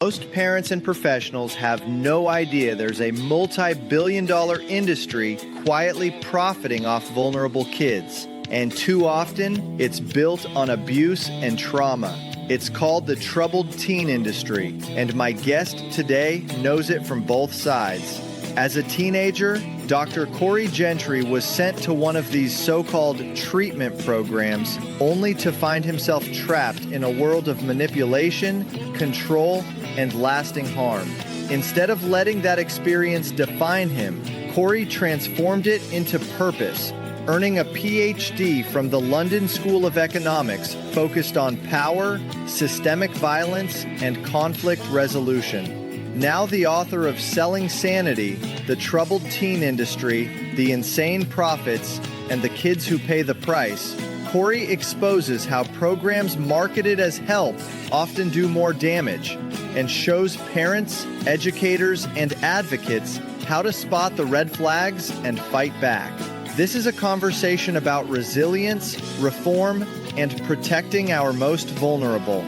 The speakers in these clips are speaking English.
Most parents and professionals have no idea there's a multi-billion-dollar industry quietly profiting off vulnerable kids. And too often, it's built on abuse and trauma. It's called the troubled teen industry, and my guest today knows it from both sides. As a teenager, Dr. Corey Gentry was sent to one of these so-called treatment programs only to find himself trapped in a world of manipulation, control, and lasting harm. Instead of letting that experience define him, Corey transformed it into purpose, earning a PhD from the London School of Economics focused on power, systemic violence, and conflict resolution. Now the author of Selling Sanity, The Troubled Teen Industry, The Insane Profits, and The Kids Who Pay the Price, Corey exposes how programs marketed as help often do more damage and shows parents, educators, and advocates how to spot the red flags and fight back. This is a conversation about resilience, reform, and protecting our most vulnerable.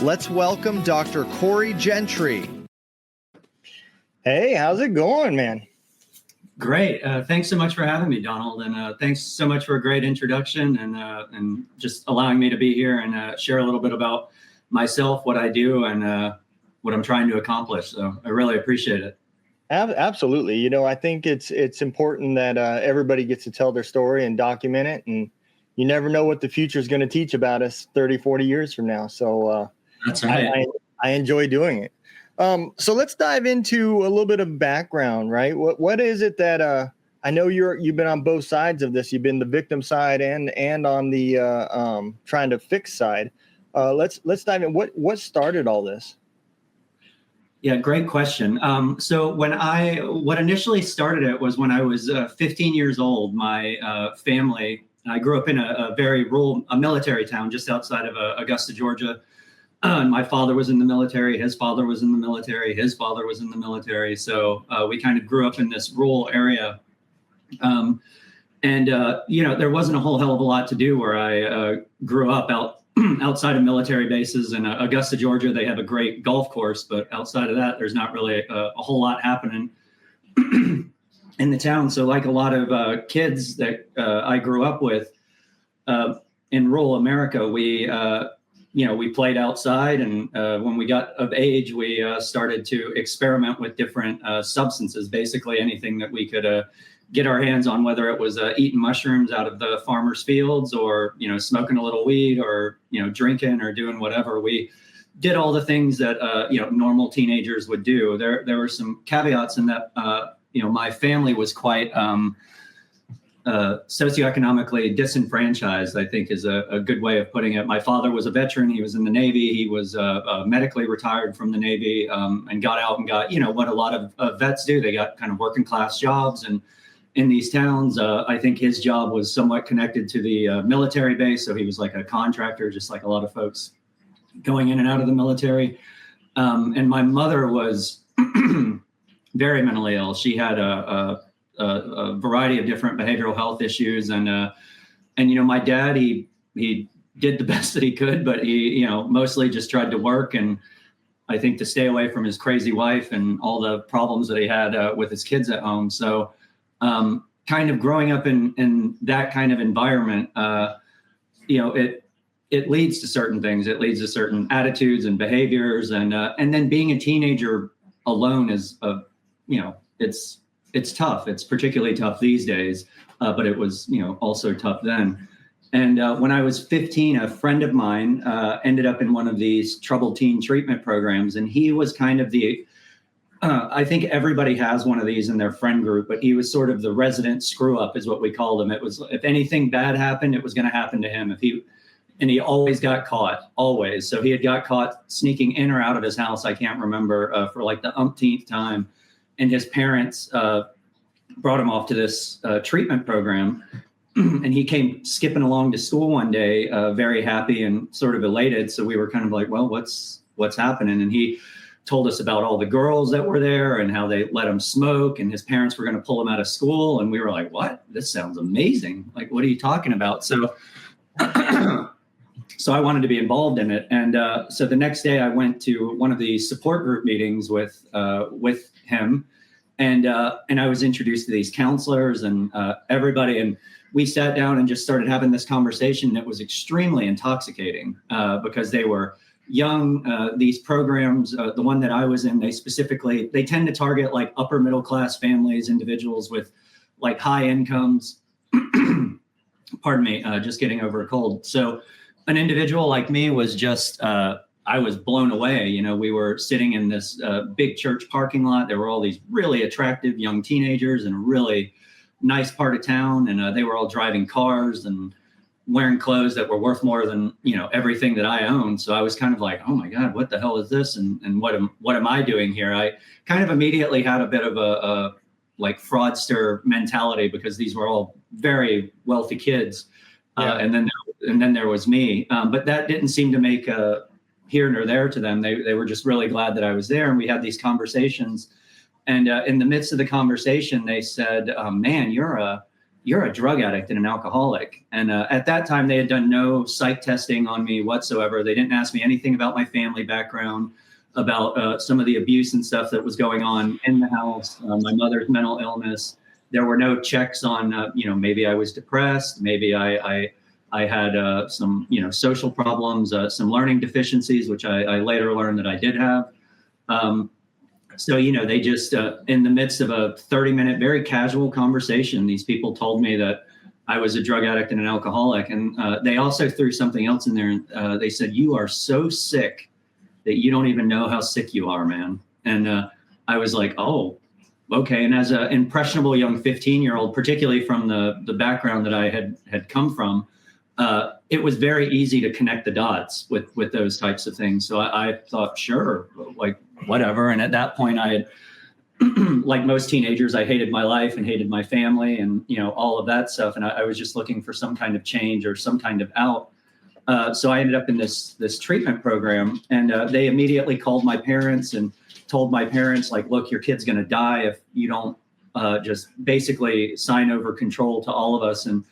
Let's welcome Dr. Corey Gentry. Hey, how's it going, man? Great. Thanks so much for having me, Donald. And thanks so much for a great introduction and just allowing me to be here and share a little bit about myself, what I do, and what I'm trying to accomplish. So I really appreciate it. Absolutely. You know, I think it's important that everybody gets to tell their story and document it. And you never know what the future is going to teach about us 30, 40 years from now. So that's right. I enjoy doing it. So let's dive into a little bit of background, right? What is it that I know you've been on both sides of this. You've been the victim side and on the trying to fix side. Let's dive in. What started all this? Yeah, great question. So what initially started it was when I was 15 years old. My family, I grew up in a very rural, military town just outside of Augusta, Georgia. My father was in the military. His father was in the military. His father was in the military. So we kind of grew up in this rural area. There wasn't a whole hell of a lot to do where I grew up outside of military bases. In Augusta, Georgia, they have a great golf course. But outside of that, there's not really a whole lot happening in the town. So like a lot of kids that I grew up with in rural America, we played outside, and when we got of age, we started to experiment with different substances, basically anything that we could get our hands on, whether it was eating mushrooms out of the farmer's fields or, smoking a little weed or, drinking or doing whatever. We did all the things that, normal teenagers would do. There were some caveats in that, my family was quite socioeconomically disenfranchised, I think is a good way of putting it. My father was a veteran. He was in the Navy. He was medically retired from the Navy and got out and got, what a lot of vets do. They got kind of working class jobs. And in these towns, I think his job was somewhat connected to the military base. So he was like a contractor, just like a lot of folks going in and out of the military. And my mother was very mentally ill. She had a variety of different behavioral health issues. And my dad, he did the best that he could, but he, mostly just tried to work. And I think to stay away from his crazy wife and all the problems that he had with his kids at home. So kind of growing up in that kind of environment, it leads to certain things. It leads to certain attitudes and behaviors. And then being a teenager alone is, it's tough. It's particularly tough these days, but it was, also tough then. And when I was 15, a friend of mine ended up in one of these troubled teen treatment programs. And he was kind of I think everybody has one of these in their friend group, but he was sort of the resident screw up is what we called him. It was, if anything bad happened, it was going to happen to him. And he always got caught, always. So he had got caught sneaking in or out of his house. I can't remember for like the umpteenth time. And his parents brought him off to this treatment program. And he came skipping along to school one day, very happy and sort of elated. So we were kind of like, well, what's happening? And he told us about all the girls that were there and how they let him smoke. And his parents were going to pull him out of school. And we were like, what? This sounds amazing. Like, what are you talking about? So So I wanted to be involved in it. And so the next day I went to one of the support group meetings with him. And I was introduced to these counselors and everybody. And we sat down and just started having this conversation that was extremely intoxicating because they were young. These programs, the one that I was in, they tend to target like upper middle class families, individuals with like high incomes. Pardon me, just getting over a cold. So an individual like me was just, I was blown away. You know, we were sitting in this big church parking lot. There were all these really attractive young teenagers in a really nice part of town. And they were all driving cars and wearing clothes that were worth more than, you know, everything that I owned. So I was kind of like, oh my God, what the hell is this? And what am I doing here? I kind of immediately had a bit of a like fraudster mentality because these were all very wealthy kids. Yeah. And then there was me. But that didn't seem to make here nor there to them. They were just really glad that I was there. And we had these conversations. And in the midst of the conversation, they said, man, you're a drug addict and an alcoholic. And at that time, they had done no psych testing on me whatsoever. They didn't ask me anything about my family background, about some of the abuse and stuff that was going on in the house, my mother's mental illness. There were no checks on, maybe I was depressed, maybe I had some, social problems, some learning deficiencies, which I later learned that I did have. So, they just, in the midst of a 30-minute, very casual conversation, these people told me that I was a drug addict and an alcoholic. And they also threw something else in there. They said, you are so sick that you don't even know how sick you are, man. And I was like, oh, okay. And as an impressionable young 15-year-old, particularly from the background that I had come from, it was very easy to connect the dots with those types of things. So I thought, sure, like whatever. And at that point I had, like most teenagers, I hated my life and hated my family and, all of that stuff. And I was just looking for some kind of change or some kind of out. So I ended up in this treatment program, and they immediately called my parents and told my parents, like, look, your kid's going to die if you don't just basically sign over control to all of us. And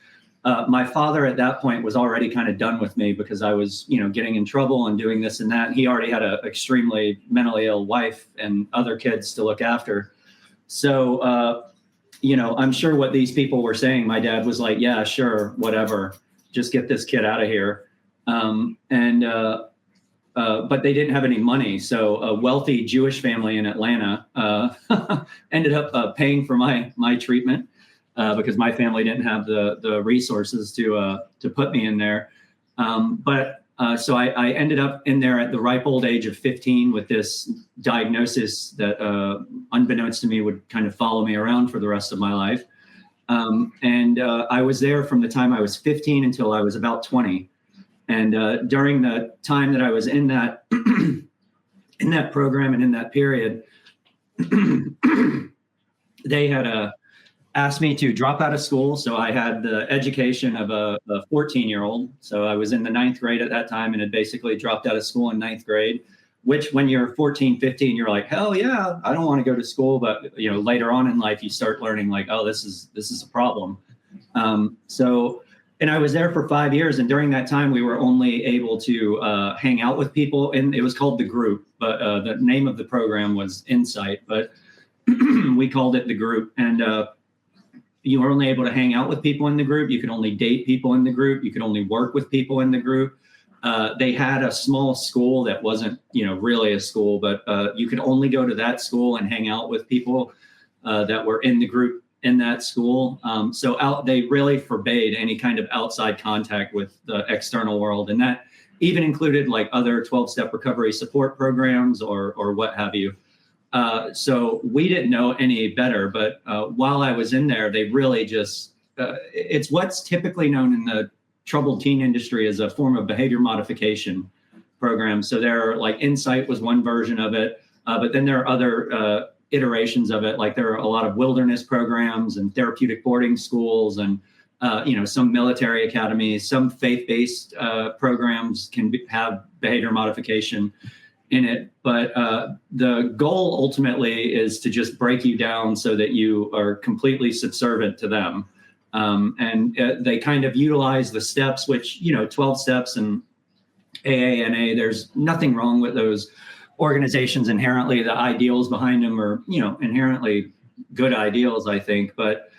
my father at that point was already kind of done with me because I was, getting in trouble and doing this and that. He already had an extremely mentally ill wife and other kids to look after. So, I'm sure what these people were saying, my dad was like, yeah, sure, whatever, just get this kid out of here. But they didn't have any money. So a wealthy Jewish family in Atlanta ended up paying for my treatment because my family didn't have the resources to put me in there. So I ended up in there at the ripe old age of 15 with this diagnosis that, unbeknownst to me, would kind of follow me around for the rest of my life. I was there from the time I was 15 until I was about 20. And during the time that I was in that in that program and in that period, they had asked me to drop out of school. So I had the education of a 14-year-old. So I was in the 9th grade at that time and had basically dropped out of school in 9th grade, which when you're 14, 15, you're like, hell yeah, I don't want to go to school. But, later on in life, you start learning like, oh, this is a problem. And I was there for 5 years. And during that time, we were only able to hang out with people. And it was called The Group, but the name of the program was Insight. But we called it The Group. And you were only able to hang out with people in the group. You could only date people in the group. You could only work with people in the group. They had a small school that wasn't, really a school, but you could only go to that school and hang out with people that were in the group in that school. They really forbade any kind of outside contact with the external world. And that even included like other 12-step recovery support programs or what have you. So we didn't know any better, but while I was in there, they really just, it's what's typically known in the troubled teen industry as a form of behavior modification program. So there are like Insight was one version of it, but then there are other iterations of it. Like there are a lot of wilderness programs and therapeutic boarding schools and, some military academies, some faith-based programs have behavior modification in it. But the goal ultimately is to just break you down so that you are completely subservient to them. They kind of utilize the steps, which, 12 steps and AANA. There's nothing wrong with those organizations inherently. The ideals behind them are, inherently good ideals, I think. But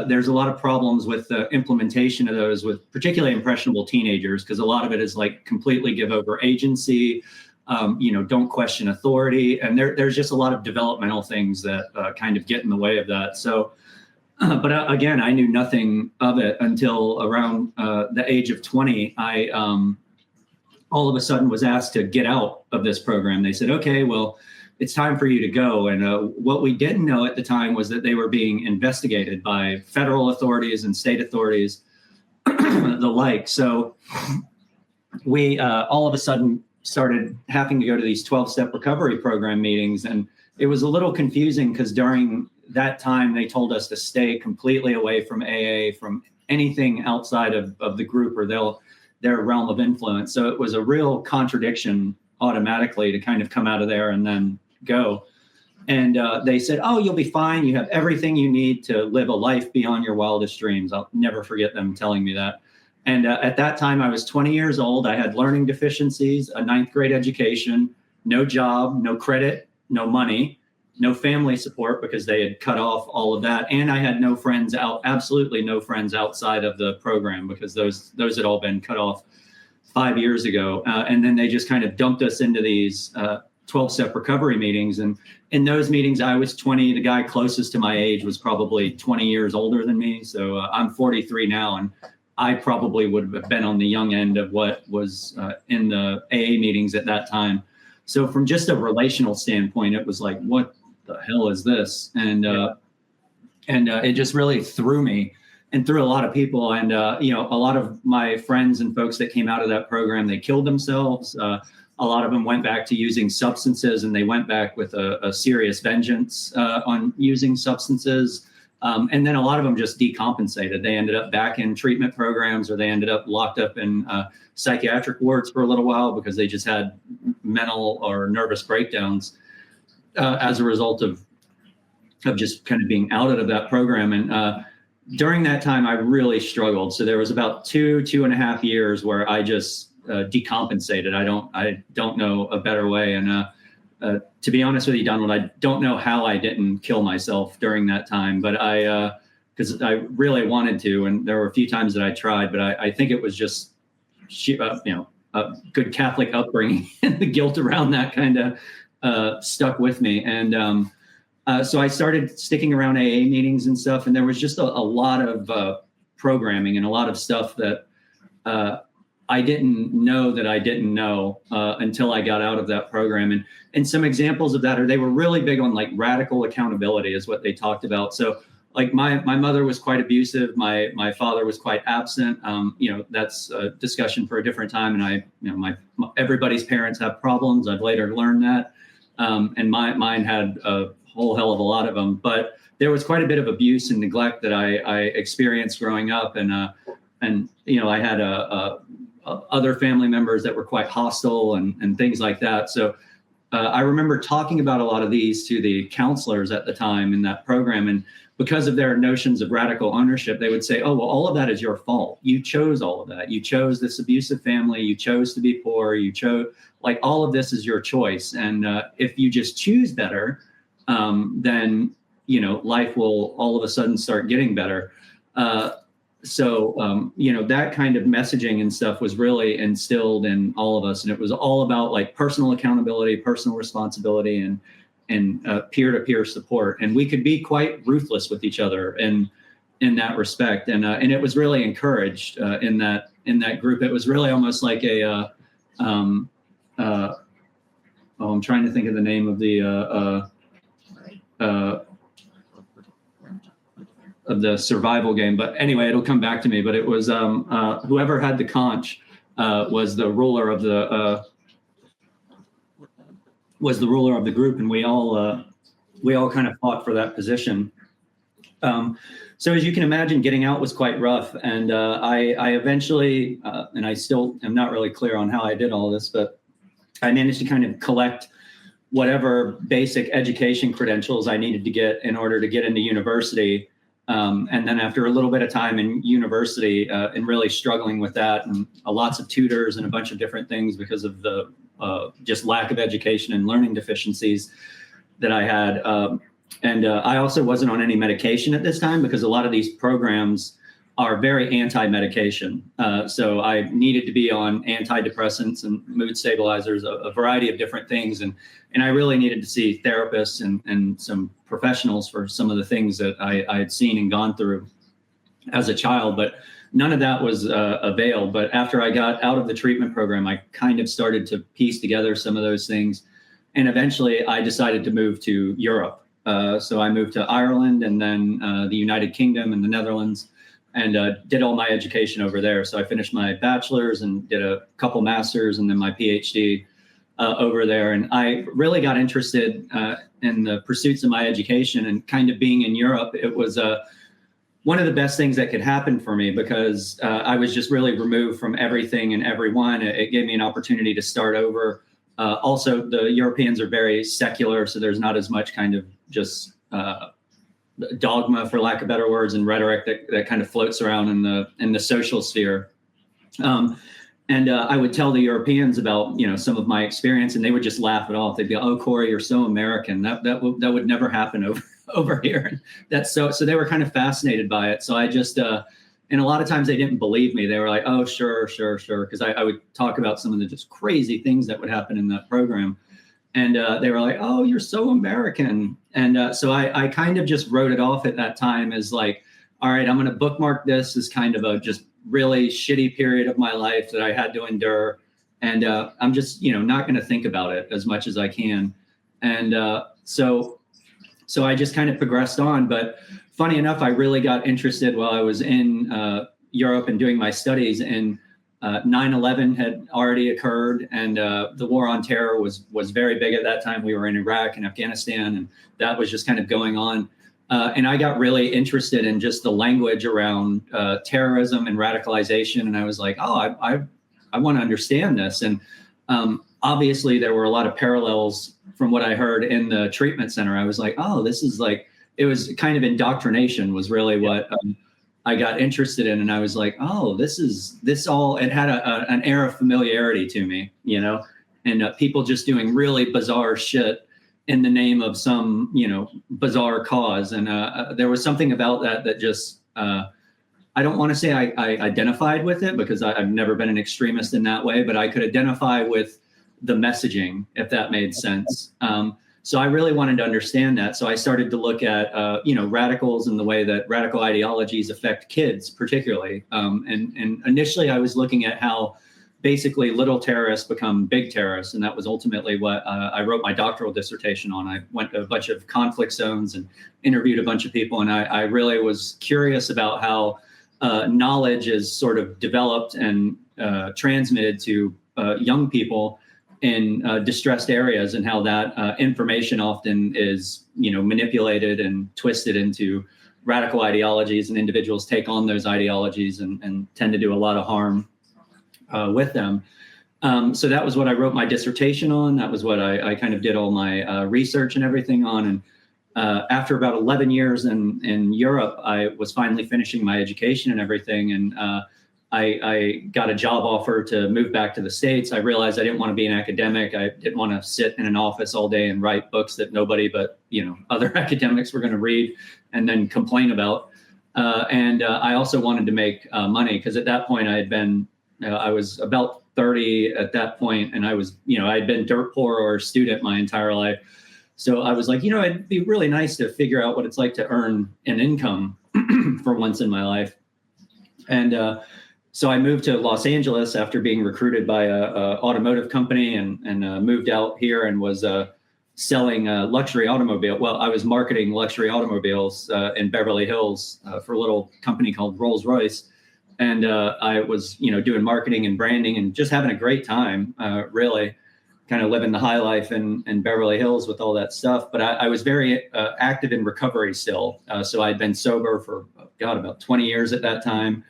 there's a lot of problems with the implementation of those with particularly impressionable teenagers, because a lot of it is like completely give over agency, don't question authority. And there's just a lot of developmental things that kind of get in the way of that. So, but again, I knew nothing of it until around the age of 20. I all of a sudden was asked to get out of this program. They said, okay, well, it's time for you to go. And what we didn't know at the time was that they were being investigated by federal authorities and state authorities, the like. So we all of a sudden started having to go to these 12-step recovery program meetings. And it was a little confusing because during that time, they told us to stay completely away from AA, from anything outside of the group or their realm of influence. So it was a real contradiction automatically to kind of come out of there and then go. And they said, oh, you'll be fine. You have everything you need to live a life beyond your wildest dreams. I'll never forget them telling me that. And at that time, I was 20 years old. I had learning deficiencies, a 9th grade education, no job, no credit, no money, no family support because they had cut off all of that. And I had no friends absolutely no friends outside of the program because those had all been cut off 5 years ago. And then they just kind of dumped us into these 12-step recovery meetings. And in those meetings, I was 20. The guy closest to my age was probably 20 years older than me. So I'm 43 now, and I probably would have been on the young end of what was in the AA meetings at that time. So from just a relational standpoint, it was like, what the hell is this? And it just really threw me and threw a lot of people. And, a lot of my friends and folks that came out of that program, they killed themselves. A lot of them went back to using substances, and they went back with a serious vengeance on using substances. And then a lot of them just decompensated. They ended up back in treatment programs, or they ended up locked up in psychiatric wards for a little while because they just had mental or nervous breakdowns as a result of just kind of being outed of that program. And during that time, I really struggled. So there was about 2.5 years where I just decompensated. I don't know a better way. And to be honest with you, Donald, I don't know how I didn't kill myself during that time, but because I really wanted to, and there were a few times that I tried, but I think it was just, a good Catholic upbringing and the guilt around that kind of stuck with me. And so I started sticking around AA meetings and stuff, and there was just a lot of programming and a lot of stuff that I didn't know that I didn't know until I got out of that program. And some examples of that are, they were really big on like radical accountability is what they talked about. So like my mother was quite abusive. My father was quite absent. That's a discussion for a different time. And everybody's parents have problems. I've later learned that. And mine had a whole hell of a lot of them, but there was quite a bit of abuse and neglect that I experienced growing up. And I had other family members that were quite hostile and things like that. So I remember talking about a lot of these to the counselors at the time in that program. And because of their notions of radical ownership, they would say, oh, well, all of that is your fault. You chose all of that. You chose this abusive family. You chose to be poor. You chose, like, all of this is your choice. And if you just choose better, then, life will all of a sudden start getting better. So that kind of messaging and stuff was really instilled in all of us. And it was all about like personal accountability, personal responsibility, and peer-to-peer support. And we could be quite ruthless with each other in that respect. And it was really encouraged in that group. It was really almost like I'm trying to think of the name of the survival game, but anyway, it'll come back to me. But it was whoever had the conch was the ruler of the group, and we all kind of fought for that position. So as you can imagine, getting out was quite rough, and I eventually, and I still am not really clear on how I did all this, but I managed to kind of collect whatever basic education credentials I needed to get in order to get into university. And then after a little bit of time in university and really struggling with that, and lots of tutors and a bunch of different things because of the just lack of education and learning deficiencies that I had. And I also wasn't on any medication at this time because a lot of these programs are very anti-medication. So I needed to be on antidepressants and mood stabilizers, a variety of different things. And I really needed to see therapists and some professionals for some of the things that I had seen and gone through as a child. But none of that was availed. But after I got out of the treatment program, I kind of started to piece together some of those things. And eventually I decided to move to Europe. So I moved to Ireland and then the United Kingdom and the Netherlands, and did all my education over there. So I finished my bachelor's and did a couple masters and then my PhD over there. And I really got interested in the pursuits of my education, and kind of being in Europe. It was one of the best things that could happen for me because I was just really removed from everything and everyone. It gave me an opportunity to start over. Also, the Europeans are very secular, so there's not as much kind of just dogma, for lack of better words, and rhetoric that kind of floats around in the social sphere. And I would tell the Europeans about, some of my experience, and they would just laugh it off. They'd be, "Oh, Corey, you're so American. That would never happen over here." And that's so they were kind of fascinated by it. So I just, and a lot of times they didn't believe me. They were like, "Oh, sure." Because I would talk about some of the just crazy things that would happen in that program. And they were like, "Oh, you're so American." And so I kind of just wrote it off at that time as like, all right, I'm going to bookmark this as kind of a just really shitty period of my life that I had to endure. And I'm just, not going to think about it as much as I can. And so I just kind of progressed on. But funny enough, I really got interested while I was in Europe and doing my studies. And 9/11 had already occurred, and the war on terror was very big at that time. We were in Iraq and Afghanistan, and that was just kind of going on. And I got really interested in just the language around terrorism and radicalization. And I was like, oh, I want to understand this. And obviously, there were a lot of parallels from what I heard in the treatment center. I was like, oh, this is like, it was kind of indoctrination was really what I got interested in. And I was like, oh, it had an air of familiarity to me, and people just doing really bizarre shit in the name of some, bizarre cause. And there was something about that just, I don't want to say I identified with it because I've never been an extremist in that way, but I could identify with the messaging, if that made sense. So I really wanted to understand that. So I started to look at, radicals and the way that radical ideologies affect kids, particularly. And initially I was looking at how basically little terrorists become big terrorists. And that was ultimately what I wrote my doctoral dissertation on. I went to a bunch of conflict zones and interviewed a bunch of people. And I really was curious about how knowledge is sort of developed and transmitted to young people in distressed areas, and how that information often is, manipulated and twisted into radical ideologies, and individuals take on those ideologies and tend to do a lot of harm with them. So that was what I wrote my dissertation on. That was what I kind of did all my research and everything on. And after about 11 years in Europe, I was finally finishing my education and everything. And I got a job offer to move back to the States. I realized I didn't want to be an academic. I didn't want to sit in an office all day and write books that nobody but, other academics were going to read and then complain about. And I also wanted to make money because at that point I was about 30 at that point, and I was, I'd been dirt poor or a student my entire life. So I was like, it'd be really nice to figure out what it's like to earn an income for once in my life. And so I moved to Los Angeles after being recruited by a automotive company, and moved out here and was selling luxury automobile. Well, I was marketing luxury automobiles in Beverly Hills for a little company called Rolls-Royce. And I was, doing marketing and branding and just having a great time, really kind of living the high life in Beverly Hills with all that stuff. But I was very active in recovery still. So I'd been sober for, about 20 years at that time.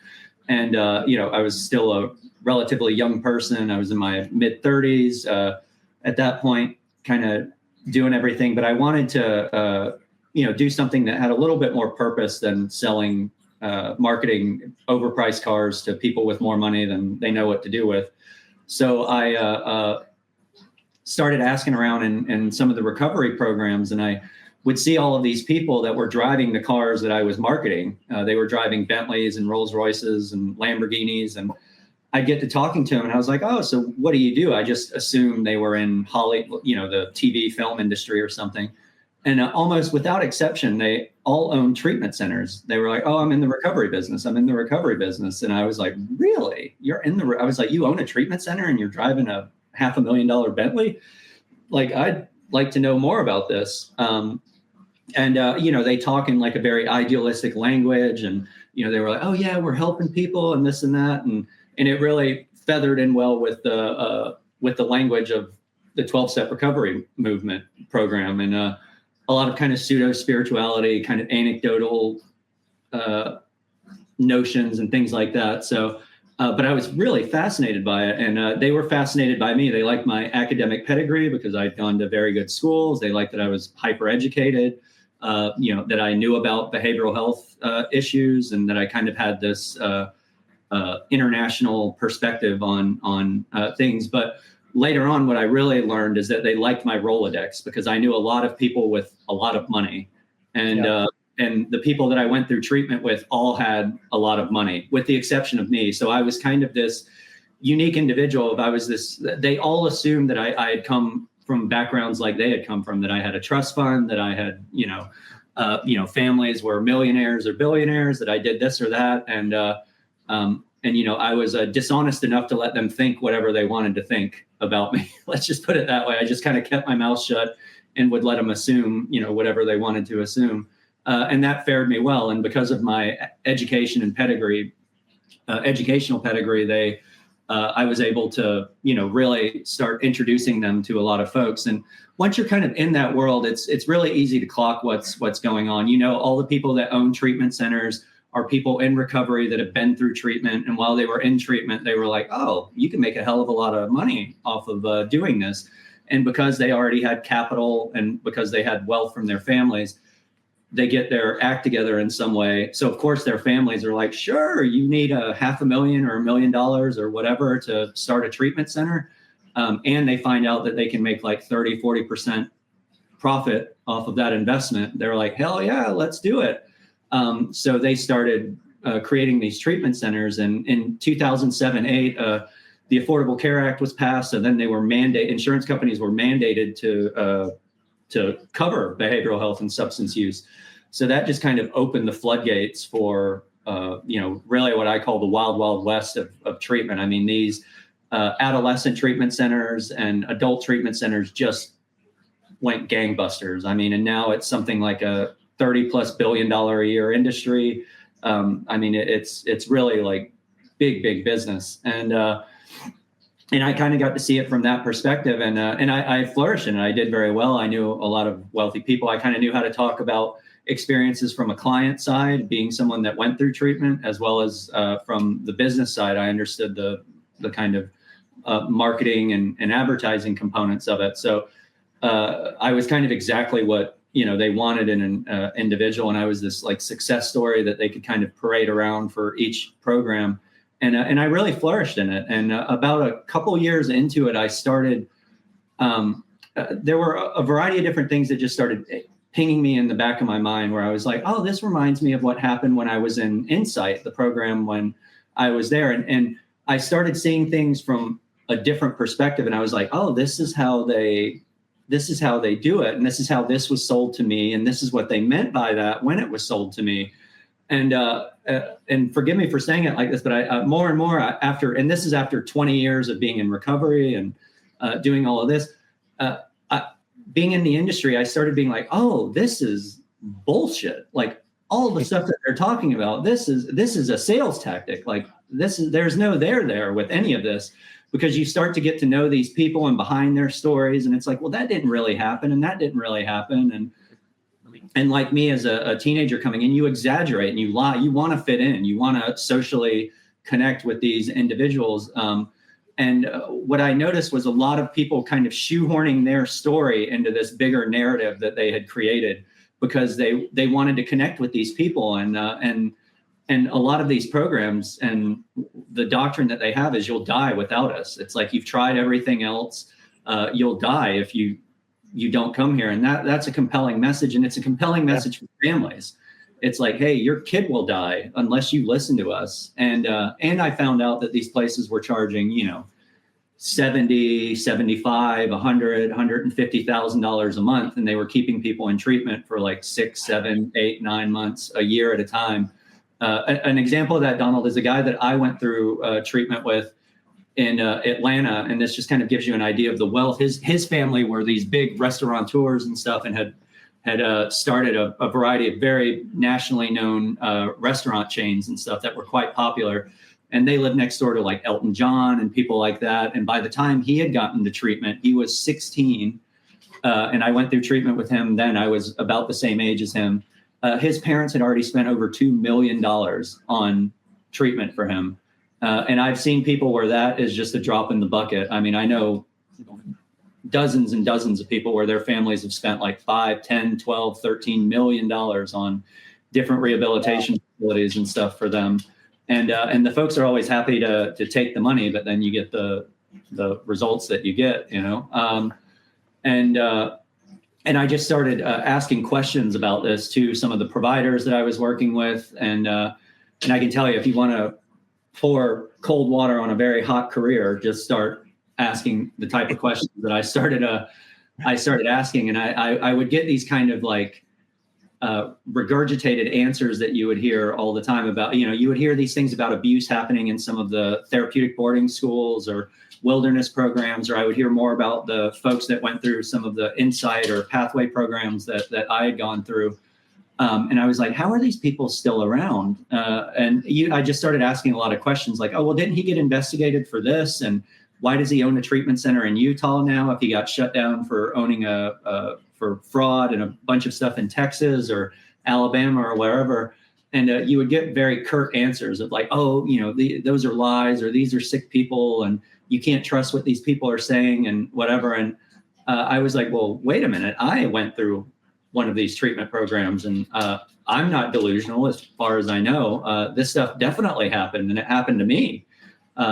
And, I was still a relatively young person. I was in my mid 30s at that point, kind of doing everything. But I wanted to do something that had a little bit more purpose than selling, marketing overpriced cars to people with more money than they know what to do with. So I started asking around in some of the recovery programs, and I would see all of these people that were driving the cars that I was marketing. They were driving Bentleys and Rolls Royces and Lamborghinis, and I'd get to talking to them, and I was like, "Oh, so what do you do?" I just assumed they were in Hollywood, the TV film industry or something. And almost without exception, they all own treatment centers. They were like, "Oh, I'm in the recovery business. I'm in the recovery business." And I was like, "Really? You're in the?" I was like, "You own a treatment center and you're driving a $500,000 Bentley? Like, I'd like to know more about this." They talk in like a very idealistic language, and they were like, "Oh yeah, we're helping people and this and that," and it really feathered in well with the language of the 12-step recovery movement program, and a lot of kind of pseudo spirituality, kind of anecdotal notions and things like that. So, but I was really fascinated by it, and they were fascinated by me. They liked my academic pedigree because I'd gone to very good schools. They liked that I was hyper educated. That I knew about behavioral health issues, and that I kind of had this international perspective on things. But later on, what I really learned is that they liked my Rolodex because I knew a lot of people with a lot of money, and the people that I went through treatment with all had a lot of money, with the exception of me. So I was kind of this unique individual. They all assumed that I had come from backgrounds like they had come from, that I had a trust fund, that I had, families were millionaires or billionaires, that I did this or that. And I was dishonest enough to let them think whatever they wanted to think about me. Let's just put it that way. I just kind of kept my mouth shut and would let them assume, whatever they wanted to assume. And that fared me well. And because of my education and educational pedigree, I was able to, really start introducing them to a lot of folks. And once you're kind of in that world, it's really easy to clock what's going on. All the people that own treatment centers are people in recovery that have been through treatment. And while they were in treatment, they were like, "Oh, you can make a hell of a lot of money off of doing this." And because they already had capital and because they had wealth from their families, they get their act together in some way. So of course their families are like, "Sure, you need $500,000 or $1 million or whatever to start a treatment center." And they find out that they can make like 30-40% profit off of that investment. They're like, "Hell yeah, let's do it." So they started creating these treatment centers. And in 2007-8, the Affordable Care Act was passed. And then insurance companies were mandated to cover behavioral health and substance use. So that just kind of opened the floodgates for, really what I call the wild, wild west of treatment. I mean, these adolescent treatment centers and adult treatment centers just went gangbusters. I mean, and now it's something like a $30+ billion a year industry. It's really like big business. And I kind of got to see it from that perspective, and I flourished in it. I did very well. I knew a lot of wealthy people. I kind of knew how to talk about experiences from a client side, being someone that went through treatment, as well as from the business side. I understood the kind of marketing and advertising components of it. So I was kind of exactly what they wanted in an individual, and I was this like success story that they could kind of parade around for each program. And I really flourished in it. And about a couple years into it, I started, there were a variety of different things that just started pinging me in the back of my mind, where I was like, "Oh, this reminds me of what happened when I was in Insight, the program when I was there." And I started seeing things from a different perspective. And I was like, "Oh, this is how they do it. And this is how this was sold to me. And this is what they meant by that when it was sold to me." And forgive me for saying it like this, but I more and more after, and this is after 20 years of being in recovery and doing all of this, being in the industry, I started being like, "Oh, this is bullshit. Like all the stuff that they're talking about, this is a sales tactic. Like there's no there with any of this." Because you start to get to know these people and behind their stories. And it's like, well, that didn't really happen. And that didn't really happen. And like me as a teenager coming in, you exaggerate and you lie. You want to fit in. You want to socially connect with these individuals. And what I noticed was a lot of people kind of shoehorning their story into this bigger narrative that they had created. because they wanted to connect with these people. And a lot of these programs and the doctrine that they have is you'll die without us. It's like you've tried everything else. You'll die if you don't come here. And that's a compelling message. And it's a compelling message for families. It's like, hey, your kid will die unless you listen to us. And I found out that these places were charging, $70, $75, $100, $150,000 a month. And they were keeping people in treatment for like 6, 7, 8, 9 months, a year at a time. An example of that, Donald, is a guy that I went through treatment with in Atlanta. And this just kind of gives you an idea of the wealth. His family were these big restaurateurs and stuff, and had started a variety of very nationally known restaurant chains and stuff that were quite popular. And they lived next door to like Elton John and people like that. And by the time he had gotten to treatment, he was 16. And I went through treatment with him then. I was about the same age as him. His parents had already spent over $2 million on treatment for him. And I've seen people where that is just a drop in the bucket. I mean, I know dozens and dozens of people where their families have spent like 5, 10, 12, $13 million on different rehabilitation facilities and stuff for them. And the folks are always happy to take the money, but then you get the results that you get, And I just started asking questions about this to some of the providers that I was working with. And I can tell you, if you want to pour cold water on a very hot career, just start asking the type of questions that I started asking. And I would get these kind of like regurgitated answers that you would hear all the time about, you would hear these things about abuse happening in some of the therapeutic boarding schools or wilderness programs, or I would hear more about the folks that went through some of the insight or pathway programs that I had gone through. And I was like, how are these people still around? I just started asking a lot of questions like, oh, well, didn't he get investigated for this? And why does he own a treatment center in Utah now if he got shut down for owning for fraud and a bunch of stuff in Texas or Alabama or wherever? And you would get very curt answers of like, oh, those are lies, or these are sick people, and you can't trust what these people are saying and whatever. And I was like, well, wait a minute. I went through one of these treatment programs, and I'm not delusional as far as I know. This stuff definitely happened, and it happened to me.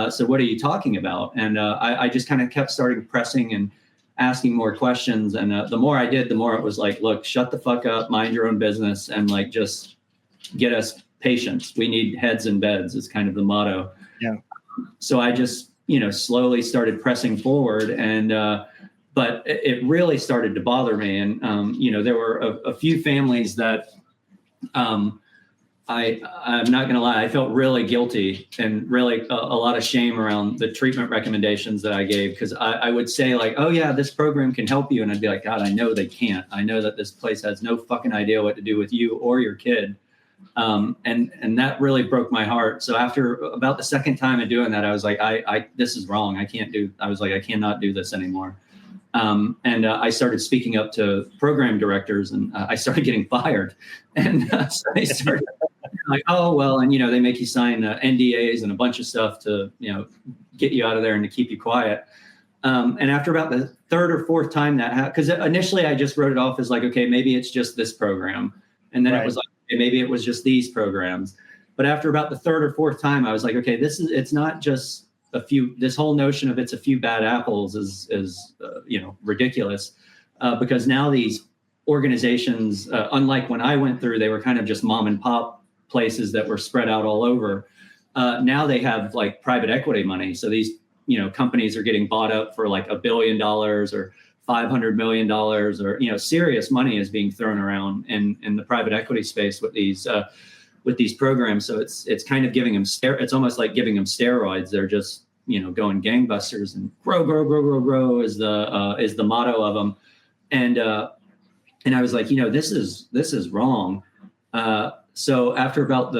So what are you talking about? And I just kind of kept starting pressing and asking more questions. And the more I did, the more it was like, look, shut the fuck up, mind your own business, and like just get us patients. We need heads and beds is kind of the motto. Yeah. So I just, slowly started pressing forward, and but it really started to bother me. And there were a few families that I'm not going to lie, I felt really guilty and really a lot of shame around the treatment recommendations that I gave, because I would say like, oh yeah, this program can help you. And I'd be like, God, I know they can't. I know that this place has no fucking idea what to do with you or your kid. And that really broke my heart. So after about the second time of doing that, I was like, this is wrong. I cannot do this anymore. And I started speaking up to program directors, and I started getting fired. And so they started like, oh, well, and, they make you sign NDAs and a bunch of stuff to, get you out of there and to keep you quiet. And after about the third or fourth time that happened, because initially I just wrote it off as like, okay, maybe it's just this program. And then It was like, okay, maybe it was just these programs. But after about the third or fourth time, I was like, okay, it's not just this whole notion of it's a few bad apples is ridiculous, because now these organizations, unlike when I went through, they were kind of just mom and pop places that were spread out all over. Now they have like private equity money. So these, companies are getting bought up for like $1 billion or $500 million, or, serious money is being thrown around in the private equity space with these programs. So it's kind of giving them it's almost like giving them steroids. They're just, going gangbusters, and grow is the motto of them. And I was like, this is wrong. So after about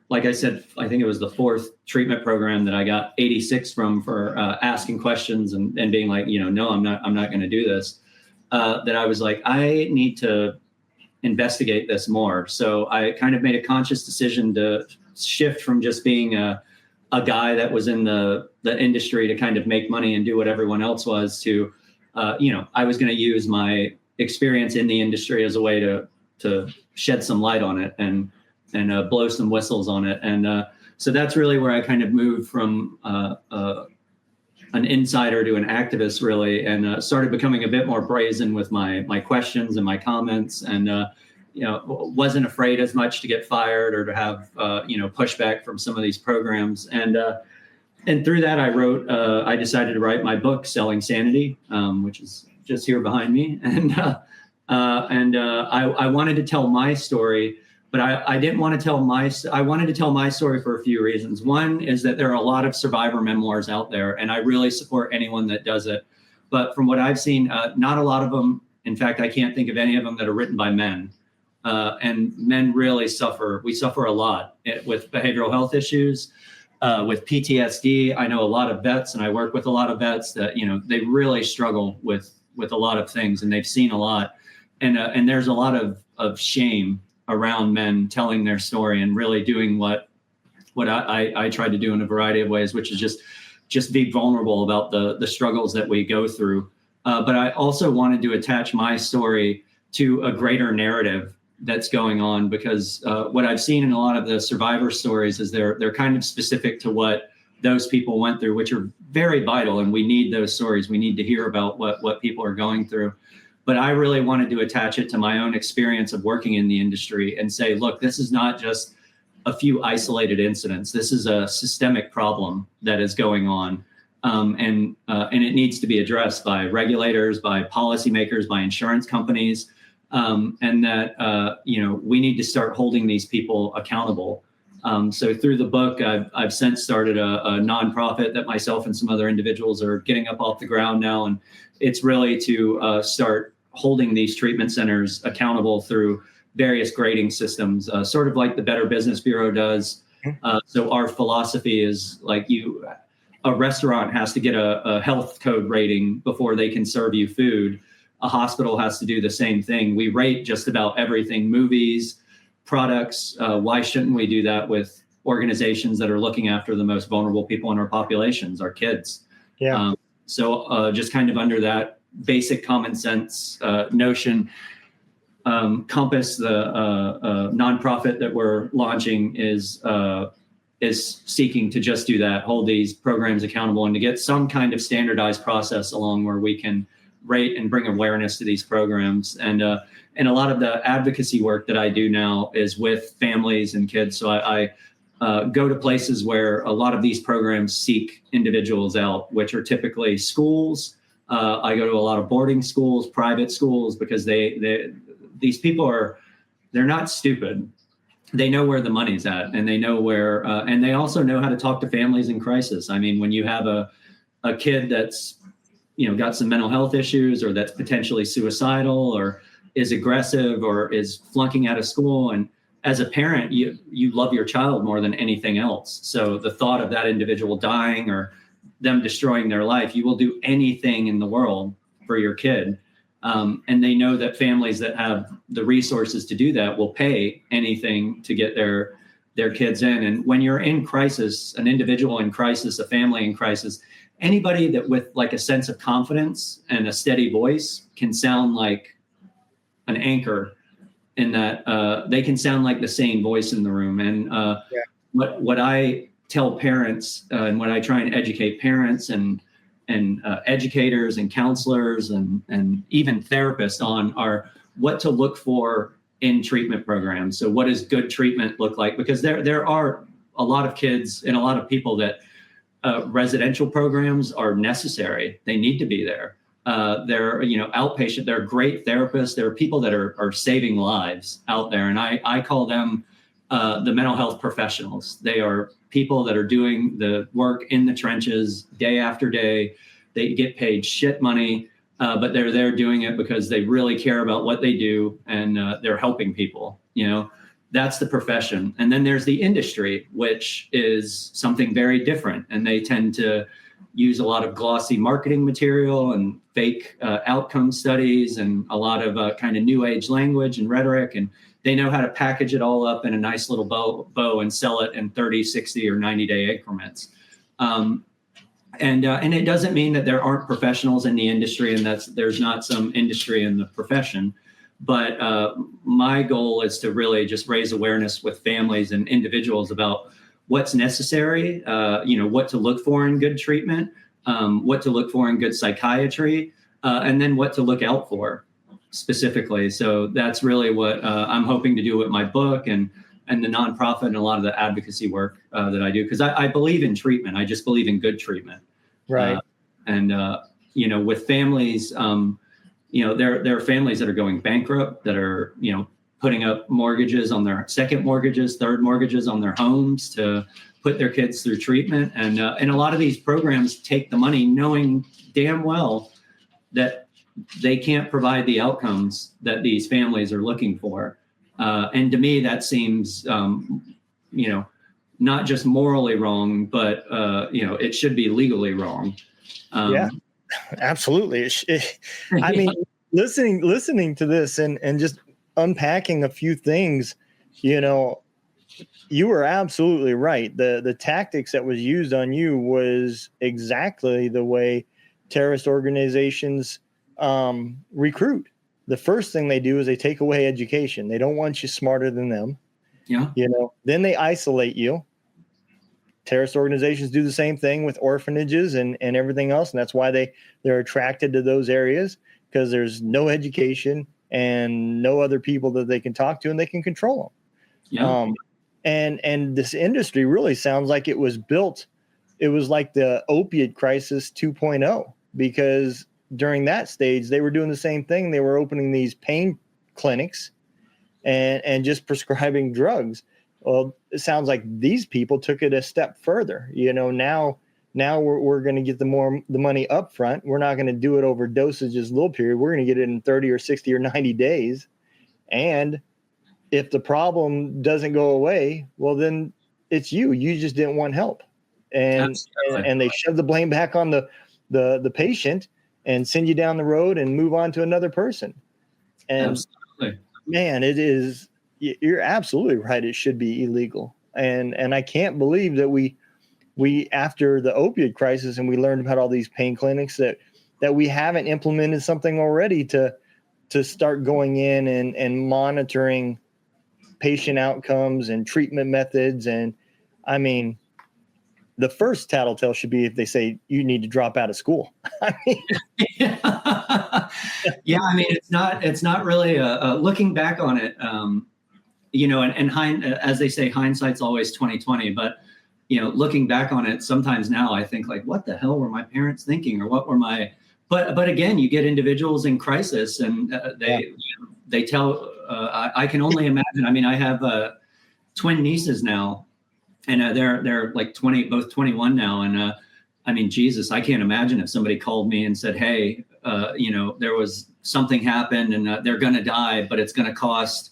like I said, I think it was the fourth treatment program that I got 86 from for asking questions and being like, no, I'm not going to do this. That I was like, I need to investigate this more. So I kind of made a conscious decision to shift from just being a guy that was in the industry to kind of make money and do what everyone else was to, I was going to use my experience in the industry as a way to to shed some light on it and blow some whistles on it. And so that's really where I kind of moved from an insider to an activist, really, and started becoming a bit more brazen with my questions and my comments, and wasn't afraid as much to get fired or to have pushback from some of these programs. And through that, I decided to write my book, Selling Sanity, which is just here behind me. And I wanted to tell my story, but I didn't want to tell I wanted to tell my story for a few reasons. One is that there are a lot of survivor memoirs out there, and I really support anyone that does it. But from what I've seen, not a lot of them, in fact, I can't think of any of them that are written by men. And men really suffer. We suffer a lot with behavioral health issues, with PTSD. I know a lot of vets, and I work with a lot of vets that, they really struggle with a lot of things, and they've seen a lot. And there's a lot of shame around men telling their story and really doing what I tried to do in a variety of ways, which is just be vulnerable about the struggles that we go through. But I also wanted to attach my story to a greater narrative that's going on, because what I've seen in a lot of the survivor stories is they're kind of specific to what those people went through, which are very vital. And we need those stories. We need to hear about what people are going through. But I really wanted to attach it to my own experience of working in the industry and say, look, this is not just a few isolated incidents. This is a systemic problem that is going on. And it needs to be addressed by regulators, by policymakers, by insurance companies. And that, we need to start holding these people accountable. So through the book, I've since started a nonprofit that myself and some other individuals are getting up off the ground now. And it's really to start holding these treatment centers accountable through various grading systems, sort of like the Better Business Bureau does. So our philosophy is like a restaurant has to get a health code rating before they can serve you food. A hospital has to do the same thing. We rate just about everything, movies, products. Why shouldn't we do that with organizations that are looking after the most vulnerable people in our populations, our kids? Yeah. So just kind of under that basic common sense notion, Compass, the nonprofit that we're launching, is seeking to just do that, hold these programs accountable, and to get some kind of standardized process along where we can rate and bring awareness to these programs. And a lot of the advocacy work that I do now is with families and kids. So I go to places where a lot of these programs seek individuals out, which are typically schools. I go to a lot of boarding schools, private schools, because these people they're not stupid. They know where the money's at, and they know where, and they also know how to talk to families in crisis. I mean, when you have a kid that's, got some mental health issues, or that's potentially suicidal, or is aggressive, or is flunking out of school, and as a parent, you love your child more than anything else. So the thought of that individual dying or them destroying their life, you will do anything in the world for your kid. And they know that families that have the resources to do that will pay anything to get their kids in. And when you're in crisis, an individual in crisis, a family in crisis, anybody that with like a sense of confidence and a steady voice can sound like an anchor, in that they can sound like the sane voice in the room. And what I tell parents and what I try and educate parents and educators and counselors and even therapists on are what to look for in treatment programs. So what does good treatment look like? Because there are a lot of kids and a lot of people that residential programs are necessary. They need to be there. They're, outpatient. They're great therapists. There are people that are saving lives out there. And I call them the mental health professionals. They are people that are doing the work in the trenches day after day. They get paid shit money, but they're there doing it because they really care about what they do, and they're helping people. That's the profession. And then there's the industry, which is something very different. And they tend to use a lot of glossy marketing material and fake outcome studies and a lot of kind of new age language and rhetoric. And they know how to package it all up in a nice little bow and sell it in 30, 60, or 90-day increments. And it doesn't mean that there aren't professionals in the industry and there's not some industry in the profession. But my goal is to really just raise awareness with families and individuals about what's necessary, what to look for in good treatment, what to look for in good psychiatry, and then what to look out for specifically. So that's really what I'm hoping to do with my book and the nonprofit and a lot of the advocacy work that I do, because I believe in treatment. I just believe in good treatment. Right. With families, there are families that are going bankrupt, that are, putting up mortgages on their second mortgages, third mortgages on their homes to put their kids through treatment. And a lot of these programs take the money knowing damn well that they can't provide the outcomes that these families are looking for. And to me, that seems, not just morally wrong, but, it should be legally wrong. Yeah, absolutely. I mean, listening to this and just unpacking a few things, you were absolutely right. The tactics that was used on you was exactly the way terrorist organizations recruit. The first thing they do is they take away education. They don't want you smarter than them. Yeah. Then they isolate you. Terrorist organizations do the same thing with orphanages and everything else. And that's why they're attracted to those areas, because there's no education and no other people that they can talk to, and they can control them. Yeah. And this industry really sounds like it was built. It was like the opiate crisis 2.0, because during that stage, they were doing the same thing. They were opening these pain clinics and just prescribing drugs. Well, it sounds like these people took it a step further. Now we're going to get the money up front. We're not going to do it over dosages, little period. We're going to get it in 30 or 60 or 90 days. And if the problem doesn't go away, well, then it's you. You just didn't want help. And they shove the blame back on the patient and send you down the road and move on to another person. And absolutely. Man, you're absolutely right. It should be illegal. And I can't believe that we after the opioid crisis and we learned about all these pain clinics that we haven't implemented something already to start going in and monitoring patient outcomes and treatment methods. And I mean, the first tattletale should be if they say you need to drop out of school. I mean, yeah, I mean, it's not really looking back on it, and as they say, hindsight's always 20/20, but looking back on it, sometimes now I think like, what the hell were my parents thinking, or what were but again, you get individuals in crisis and they tell, I can only imagine. I mean, I have twin nieces now, and they're like 20, both 21 now. And I mean, Jesus, I can't imagine if somebody called me and said, hey, there was something happened and they're going to die, but it's going to cost,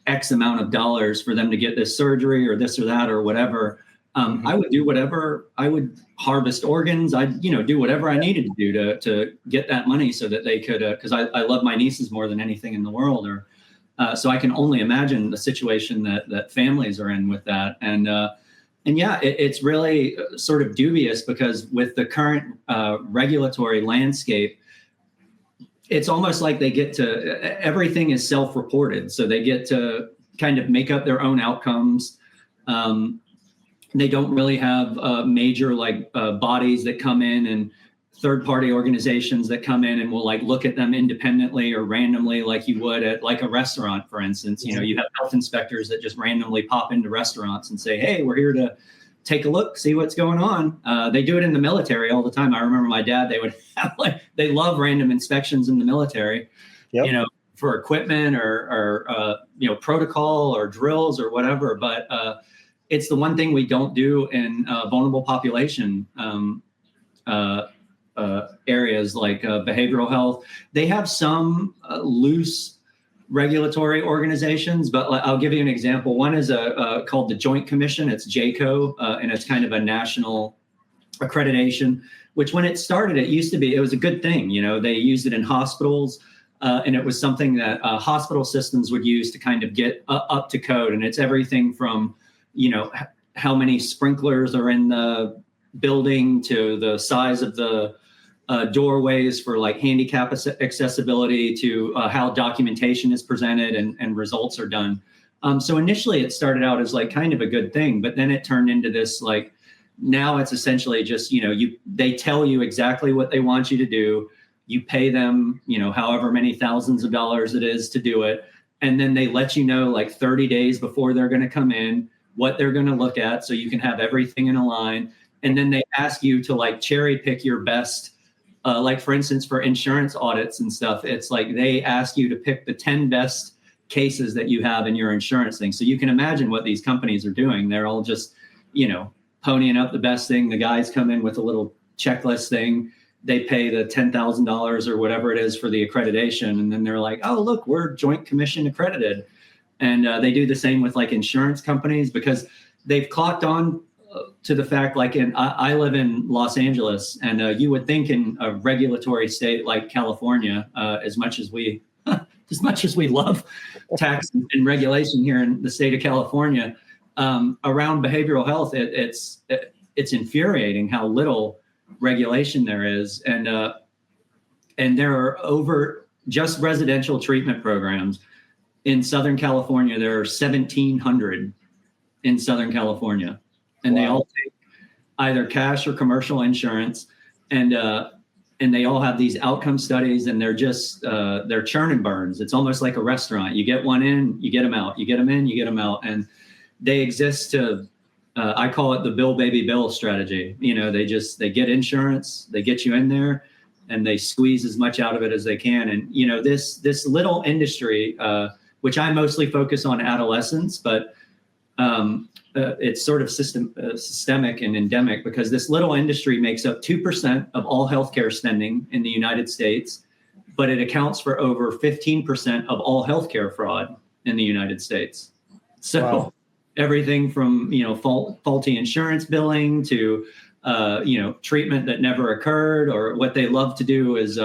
X amount of dollars for them to get this surgery or this or that or whatever. I would do whatever. I would harvest organs. I'd, do whatever I needed to do to get that money so that they could, because I love my nieces more than anything in the world. So I can only imagine the situation that families are in with that. And yeah, it's really sort of dubious, because with the current regulatory landscape, it's almost like they get to, everything is self-reported. So they get to kind of make up their own outcomes. They don't really have major bodies that come in, and third-party organizations that come in and will look at them independently or randomly, like you would at a restaurant, for instance. You have health inspectors that just randomly pop into restaurants and say, hey, we're here to take a look, see what's going on. They do it in the military all the time. I remember my dad, they would have they love random inspections in the military, for equipment or protocol or drills or whatever. But it's the one thing we don't do in vulnerable population areas like behavioral health. They have some loose regulatory organizations, but I'll give you an example. One is called the Joint Commission. It's JCO, and it's kind of a national accreditation, which when it started, it was a good thing. They used it in hospitals, and it was something that hospital systems would use to kind of get up to code. And it's everything from, how many sprinklers are in the building to the size of the doorways for like handicap accessibility to how documentation is presented and results are done. So initially it started out as like kind of a good thing, but then it turned into this like, now it's essentially just, they tell you exactly what they want you to do. You pay them, however many thousands of dollars it is to do it. And then they let you know like 30 days before they're going to come in, what they're going to look at, so you can have everything in a line. And then they ask you to like cherry pick your best, like for instance, for insurance audits and stuff, it's like they ask you to pick the 10 best cases that you have in your insurance thing. So you can imagine what these companies are doing. They're all just, ponying up the best thing. The guys come in with a little checklist thing. They pay the $10,000 or whatever it is for the accreditation. And then they're like, oh, look, we're Joint Commission accredited. And they do the same with like insurance companies, because they've clocked on to the fact, like I live in Los Angeles, and you would think in a regulatory state like California, as much as we love tax and regulation here in the state of California, around behavioral health, it's infuriating how little regulation there is. And there are over just residential treatment programs in Southern California. There are 1,700 in Southern California, and They all take either cash or commercial insurance, and they all have these outcome studies, and they're churn and burns. It's almost like a restaurant. You get one in, you get them out. You get them in, you get them out, and they exist to. I call it the bill baby bill strategy. They get insurance, they get you in there, and they squeeze as much out of it as they can. And this little industry, which I mostly focus on adolescents, but it's sort of systemic and endemic, because this little industry makes up 2% of all healthcare spending in the United States, but it accounts for over 15% of all healthcare fraud in the United States. So. Wow. Everything from faulty insurance billing to treatment that never occurred, or what they love to do is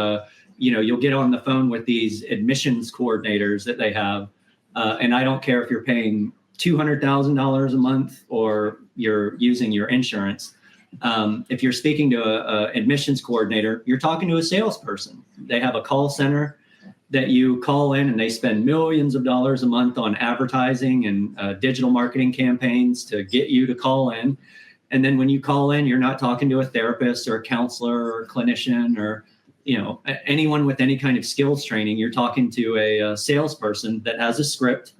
you'll get on the phone with these admissions coordinators that they have, and I don't care if you're paying $200,000 a month or you're using your insurance. If you're speaking to a admissions coordinator, you're talking to a salesperson. They have a call center that you call in, and they spend millions of dollars a month on advertising and digital marketing campaigns to get you to call in. And then when you call in, you're not talking to a therapist or a counselor or a clinician or anyone with any kind of skills training. You're talking to a salesperson that has a script,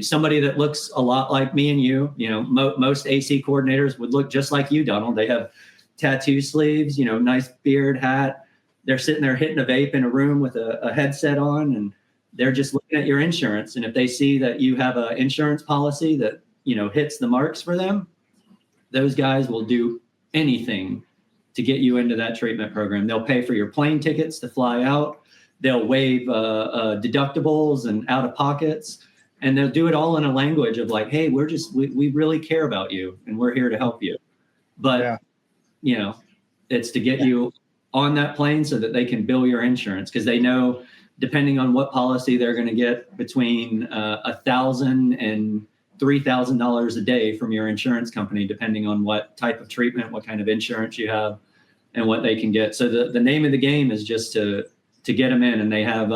somebody that looks a lot like me and you. Most AC coordinators would look just like you, Donald. They have tattoo sleeves, nice beard, hat. They're sitting there hitting a vape in a room with a headset on, and they're just looking at your insurance. And if they see that you have an insurance policy that, hits the marks for them, those guys will do anything to get you into that treatment program. They'll pay for your plane tickets to fly out. They'll waive deductibles and out of pockets, and they'll do it all in a language of like, hey, we really care about you and we're here to help you. But, it's to get you on that plane so that they can bill your insurance, because they know, depending on what policy, they're going to get between $1,000 and $3,000 a day from your insurance company, depending on what type of treatment, what kind of insurance you have, and what they can get. So the name of the game is just to get them in, and they have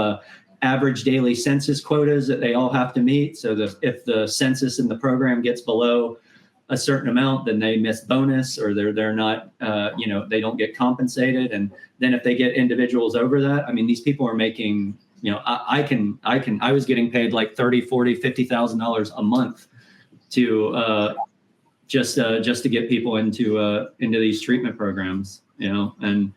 average daily census quotas that they all have to meet. So if the census in the program gets below a certain amount, then they miss bonus, or they're not, they don't get compensated. And then if they get individuals over that, I mean, these people are making, I was getting paid like $30,000, $40,000, $50,000 a month to just to get people into these treatment programs, and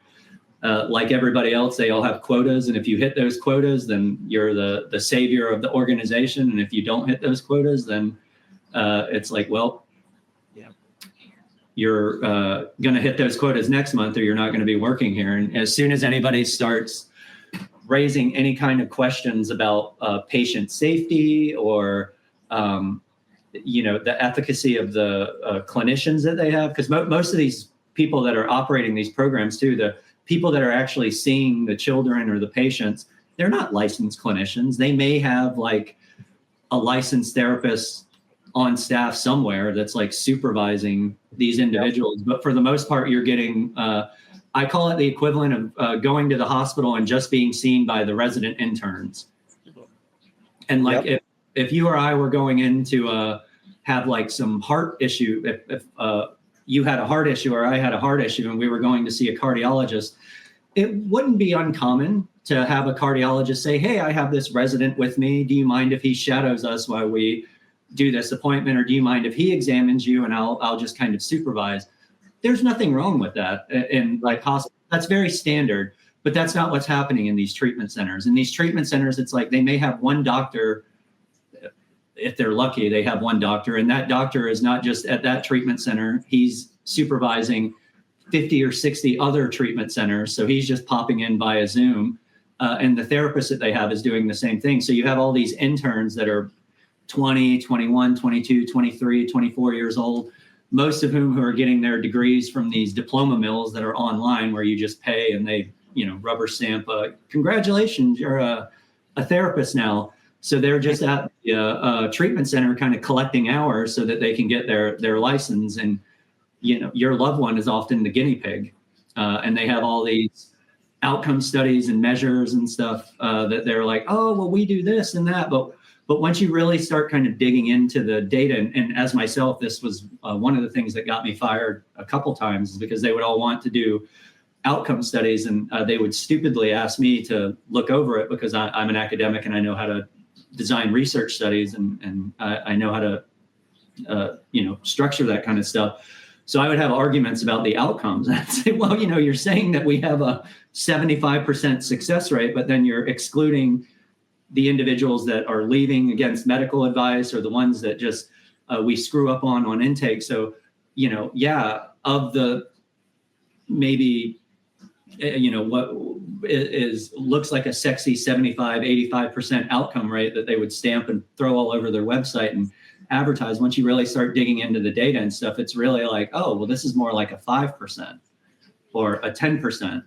like everybody else, they all have quotas. And if you hit those quotas, then you're the savior of the organization. And if you don't hit those quotas, then it's like, well, you're going to hit those quotas next month, or you're not going to be working here. And as soon as anybody starts raising any kind of questions about patient safety or, the efficacy of the clinicians that they have, because most of these people that are operating these programs too, the people that are actually seeing the children or the patients, they're not licensed clinicians. They may have like a licensed therapist on staff somewhere that's like supervising these individuals. But for the most part, you're getting I call it the equivalent of going to the hospital and just being seen by the resident interns. And like if you or I were going in to have like some heart issue, if you had a heart issue or I had a heart issue and we were going to see a cardiologist, it wouldn't be uncommon to have a cardiologist say, hey, I have this resident with me. Do you mind if he shadows us while we do this appointment? Or do you mind if he examines you and I'll just kind of supervise? There's nothing wrong with that in like hospital. That's very standard, but that's not what's happening in these treatment centers. In these treatment centers, it's like they may have one doctor. If they're lucky, they have one doctor, and that doctor is not just at that treatment center. He's supervising 50 or 60 other treatment centers. So he's just popping in via Zoom. And the therapist that they have is doing the same thing. So you have all these interns that are 20, 21, 22, 23, 24 years old, most of whom who are getting their degrees from these diploma mills that are online where you just pay and they, rubber stamp, congratulations, you're a therapist now. So they're just at the treatment center kind of collecting hours so that they can get their license. And, your loved one is often the guinea pig. And they have all these outcome studies and measures and stuff that they're like, oh, well, we do this and that. But once you really start kind of digging into the data, and as myself, this was one of the things that got me fired a couple times, is because they would all want to do outcome studies and they would stupidly ask me to look over it because I'm an academic and I know how to design research studies and I know how to, structure that kind of stuff. So I would have arguments about the outcomes. I'd say, well, you're saying that we have a 75% success rate, but then you're excluding the individuals that are leaving against medical advice or the ones that just we screw up on intake. So, of the maybe, what looks like a sexy 75, 85% outcome rate that they would stamp and throw all over their website and advertise. Once you really start digging into the data and stuff, it's really like, oh, well, this is more like a 5% or a 10%,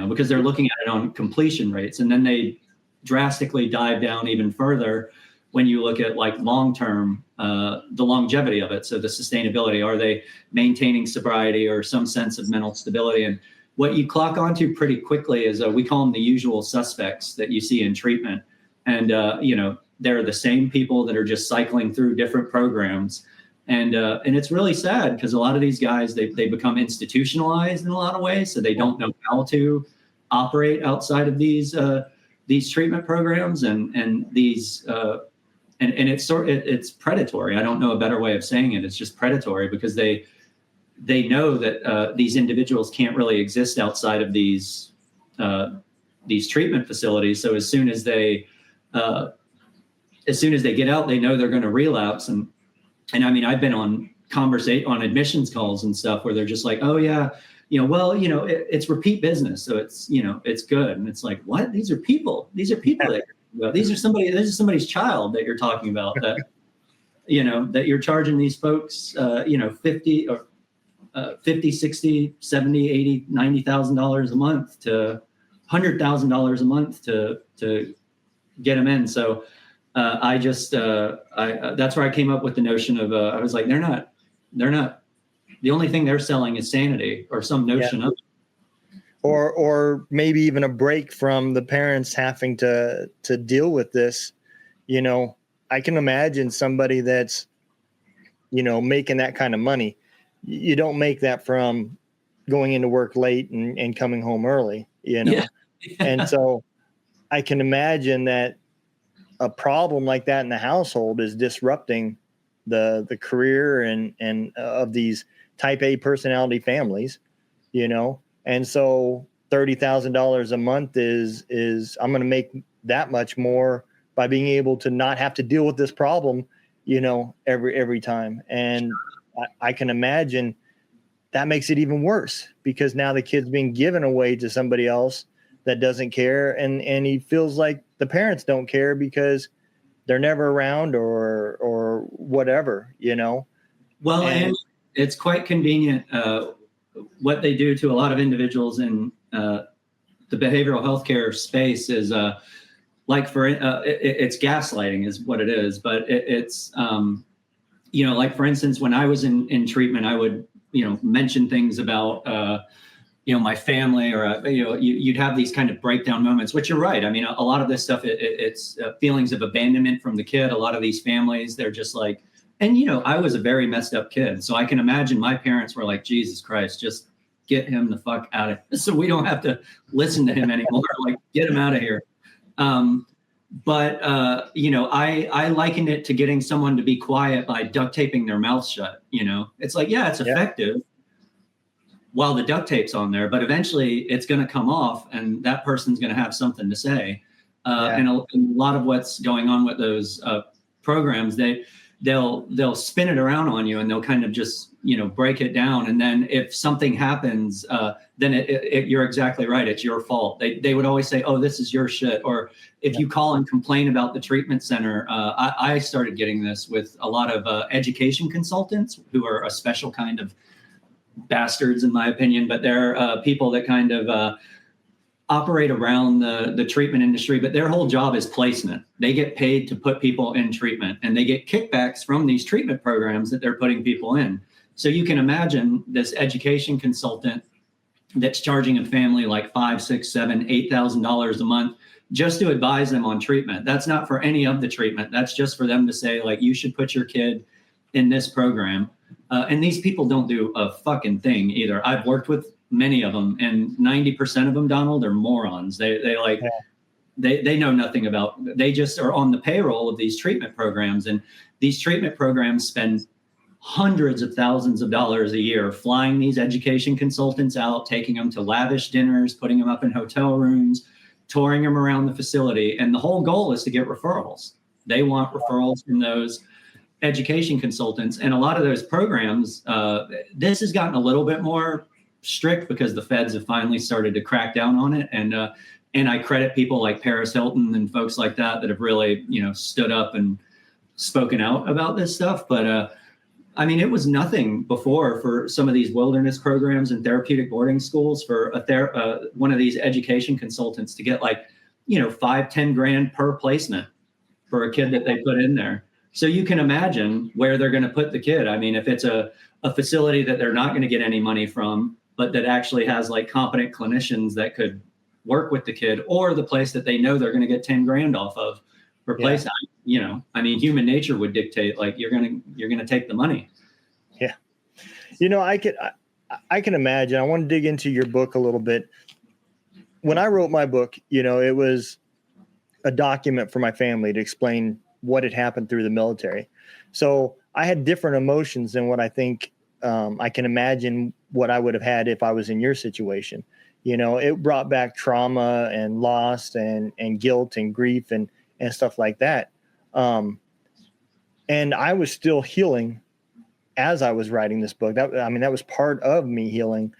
because they're looking at it on completion rates. And then they drastically dive down even further when you look at like long-term, the longevity of it. So the sustainability, are they maintaining sobriety or some sense of mental stability? And what you clock onto pretty quickly is we call them the usual suspects that you see in treatment. And, they're the same people that are just cycling through different programs. And it's really sad because a lot of these guys, they become institutionalized in a lot of ways. So they don't know how to operate outside of these treatment programs and these, and it's predatory. I don't know a better way of saying it. It's just predatory because they know that these individuals can't really exist outside of these treatment facilities. So as soon as they get out, they know they're going to relapse. And I mean, I've been on admissions calls and stuff where they're just like, oh yeah, it's repeat business. So it's, it's good. And it's like, what? These are people that this is somebody's child that you're talking about that, that you're charging these folks, 50 or 50, 60, 70, 80, $90,000 a month to $100,000 a month to get them in. So that's where I came up with the notion of, I was like, they're not, the only thing they're selling is sanity or some notion of it. Or maybe even a break from the parents having to deal with this. I can imagine somebody that's, making that kind of money. You don't make that from going into work late and coming home early, Yeah. And so I can imagine that a problem like that in the household is disrupting the career and of these type A personality families, and so $30,000 a month is I'm going to make that much more by being able to not have to deal with this problem, every time. And I can imagine that makes it even worse because now the kid's being given away to somebody else that doesn't care. And he feels like the parents don't care because they're never around or whatever, Well, and it's quite convenient. What they do to a lot of individuals in the behavioral healthcare space is it's gaslighting is what it is. But it's, like, for instance, when I was in treatment, I would, mention things about my family, or you'd have these kind of breakdown moments, which you're right. I mean, a lot of this stuff, it's feelings of abandonment from the kid. A lot of these families, they're just like, and I was a very messed up kid, so I can imagine my parents were like, Jesus Christ, just get him the fuck out of here, so we don't have to listen to him anymore. Like, get him out of here. But I likened it to getting someone to be quiet by duct taping their mouth shut. It's like, yeah, it's effective while the duct tape's on there, but eventually it's going to come off, and that person's going to have something to say. And a lot of what's going on with those programs, they'll spin it around on you, and they'll kind of just break it down. And then if something happens, then you're exactly right. It's your fault. They would always say, oh, this is your shit. Or if you call and complain about the treatment center, I started getting this with a lot of education consultants who are a special kind of bastards, in my opinion, but they're people that kind of operate around the treatment industry, but their whole job is placement. They get paid to put people in treatment, and they get kickbacks from these treatment programs that they're putting people in. So you can imagine this education consultant that's charging a family like $5,000, $6,000, $7,000, $8,000 a month just to advise them on treatment. That's not for any of the treatment. That's just for them to say, like, you should put your kid in this program. And these people don't do a fucking thing either. I've worked with many of them, and 90% of them, Donald, are morons. They know nothing about, they just are on the payroll of these treatment programs. And these treatment programs spend hundreds of thousands of dollars a year flying these education consultants out, taking them to lavish dinners, putting them up in hotel rooms, touring them around the facility. And the whole goal is to get referrals. They want referrals from those education consultants. And a lot of those programs, this has gotten a little bit more strict because the feds have finally started to crack down on it. And I credit people like Paris Hilton and folks like that have really, stood up and spoken out about this stuff. But I mean, it was nothing before for some of these wilderness programs and therapeutic boarding schools for one of these education consultants to get like, $5-10 grand per placement for a kid that they put in there. So you can imagine where they're going to put the kid. I mean, if it's a facility that they're not going to get any money from, but that actually has like competent clinicians that could work with the kid, or the place that they know they're going to get 10 grand off of per place. I mean, human nature would dictate like you're going to take the money. Yeah. I can imagine. I want to dig into your book a little bit. When I wrote my book, it was a document for my family to explain what had happened through the military. So I had different emotions than what I think I can imagine what I would have had if I was in your situation. It brought back trauma and loss and guilt and grief and stuff like that. And I was still healing as I was writing this book. That was part of me healing,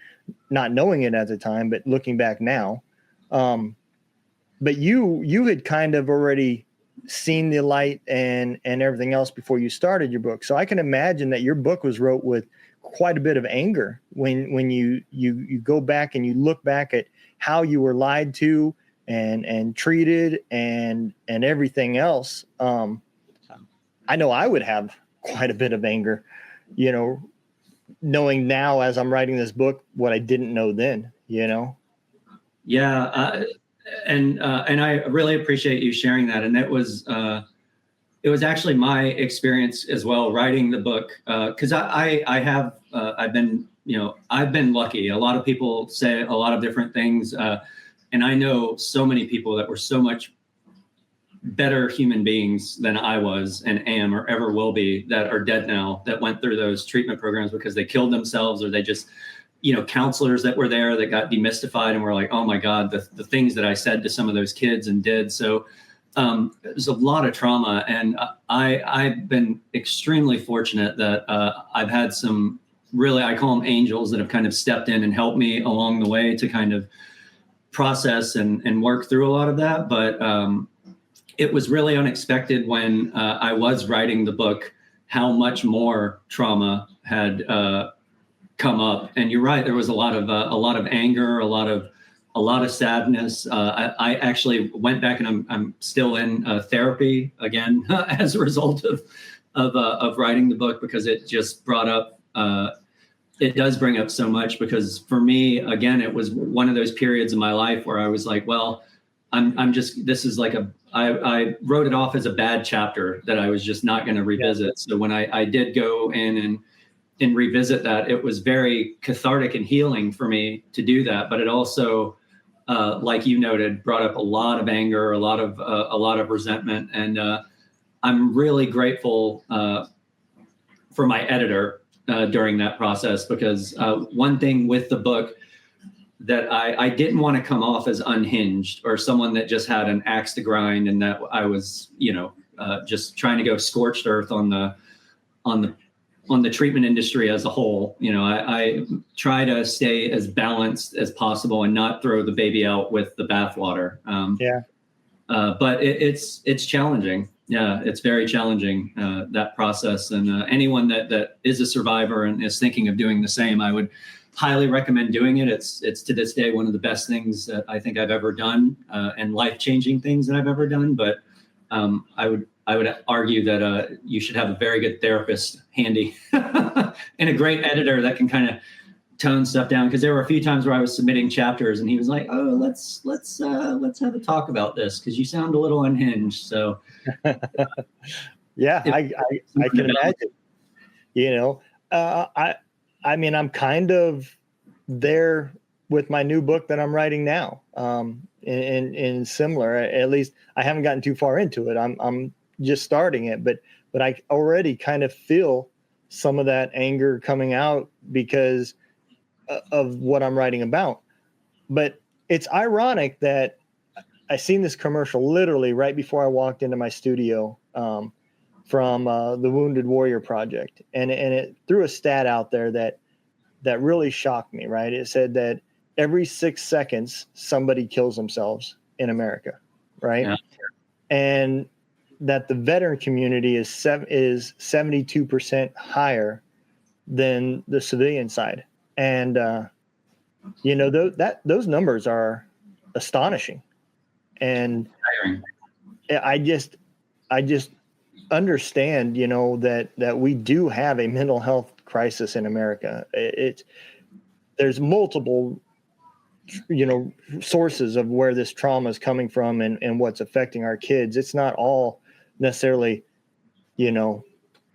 not knowing it at the time, but looking back now. But you had kind of already seen the light and everything else before you started your book. So I can imagine that your book was wrote with quite a bit of anger when you go back and you look back at how you were lied to and treated and everything else. I know I would have quite a bit of anger, knowing now as I'm writing this book what I didn't know then. Yeah. And I really appreciate you sharing that. And it was actually my experience as well, writing the book. Cause I've been lucky. A lot of people say a lot of different things. And I know so many people that were so much better human beings than I was and am or ever will be that are dead now, that went through those treatment programs because they killed themselves, or they just, counselors that were there that got demystified and were like, oh my God, the things that I said to some of those kids and did. So there's a lot of trauma. And I've been extremely fortunate that I've had some really, I call them angels, that have kind of stepped in and helped me along the way to kind of process and work through a lot of that. But it was really unexpected when I was writing the book, how much more trauma had come up. And you're right, there was a lot of anger, a lot of sadness. I actually went back, and I'm still in therapy again as a result of writing the book, because it just brought up it does bring up so much, because for me, again, it was one of those periods in my life where I was like, well, I'm just, this is like I wrote it off as a bad chapter that I was just not going to revisit. Yeah. So when I did go in and revisit that, it was very cathartic and healing for me to do that. But it also, like you noted, brought up a lot of anger, a lot of resentment. And I'm really grateful for my editor during that process, because one thing with the book that I didn't want to come off as unhinged or someone that just had an axe to grind, and that I was, just trying to go scorched earth on the treatment industry as a whole. I try to stay as balanced as possible and not throw the baby out with the bathwater. But it's challenging. Yeah, it's very challenging, that process. And anyone that is a survivor and is thinking of doing the same, I would highly recommend doing it. It's to this day one of the best things that I think I've ever done, and life-changing things that I've ever done. But I would argue that you should have a very good therapist handy and a great editor that can kind of tone stuff down. Because there were a few times where I was submitting chapters and he was like, "Oh, let's have a talk about this because you sound a little unhinged." So yeah, I can imagine. I mean, I'm kind of there with my new book that I'm writing now. In similar, at least I haven't gotten too far into it. I'm just starting it, but I already kind of feel some of that anger coming out because of what I'm writing about. But it's ironic that I seen this commercial literally right before I walked into my studio, from the Wounded Warrior Project, and it threw a stat out there that really shocked me. Right, it said that every 6 seconds somebody kills themselves in America, right? Yeah. And that the veteran community is 72% higher than the civilian side, and those numbers are astonishing, and I just understand, that we do have a mental health crisis in America. There's multiple, sources of where this trauma is coming from and what's affecting our kids. It's not all necessarily,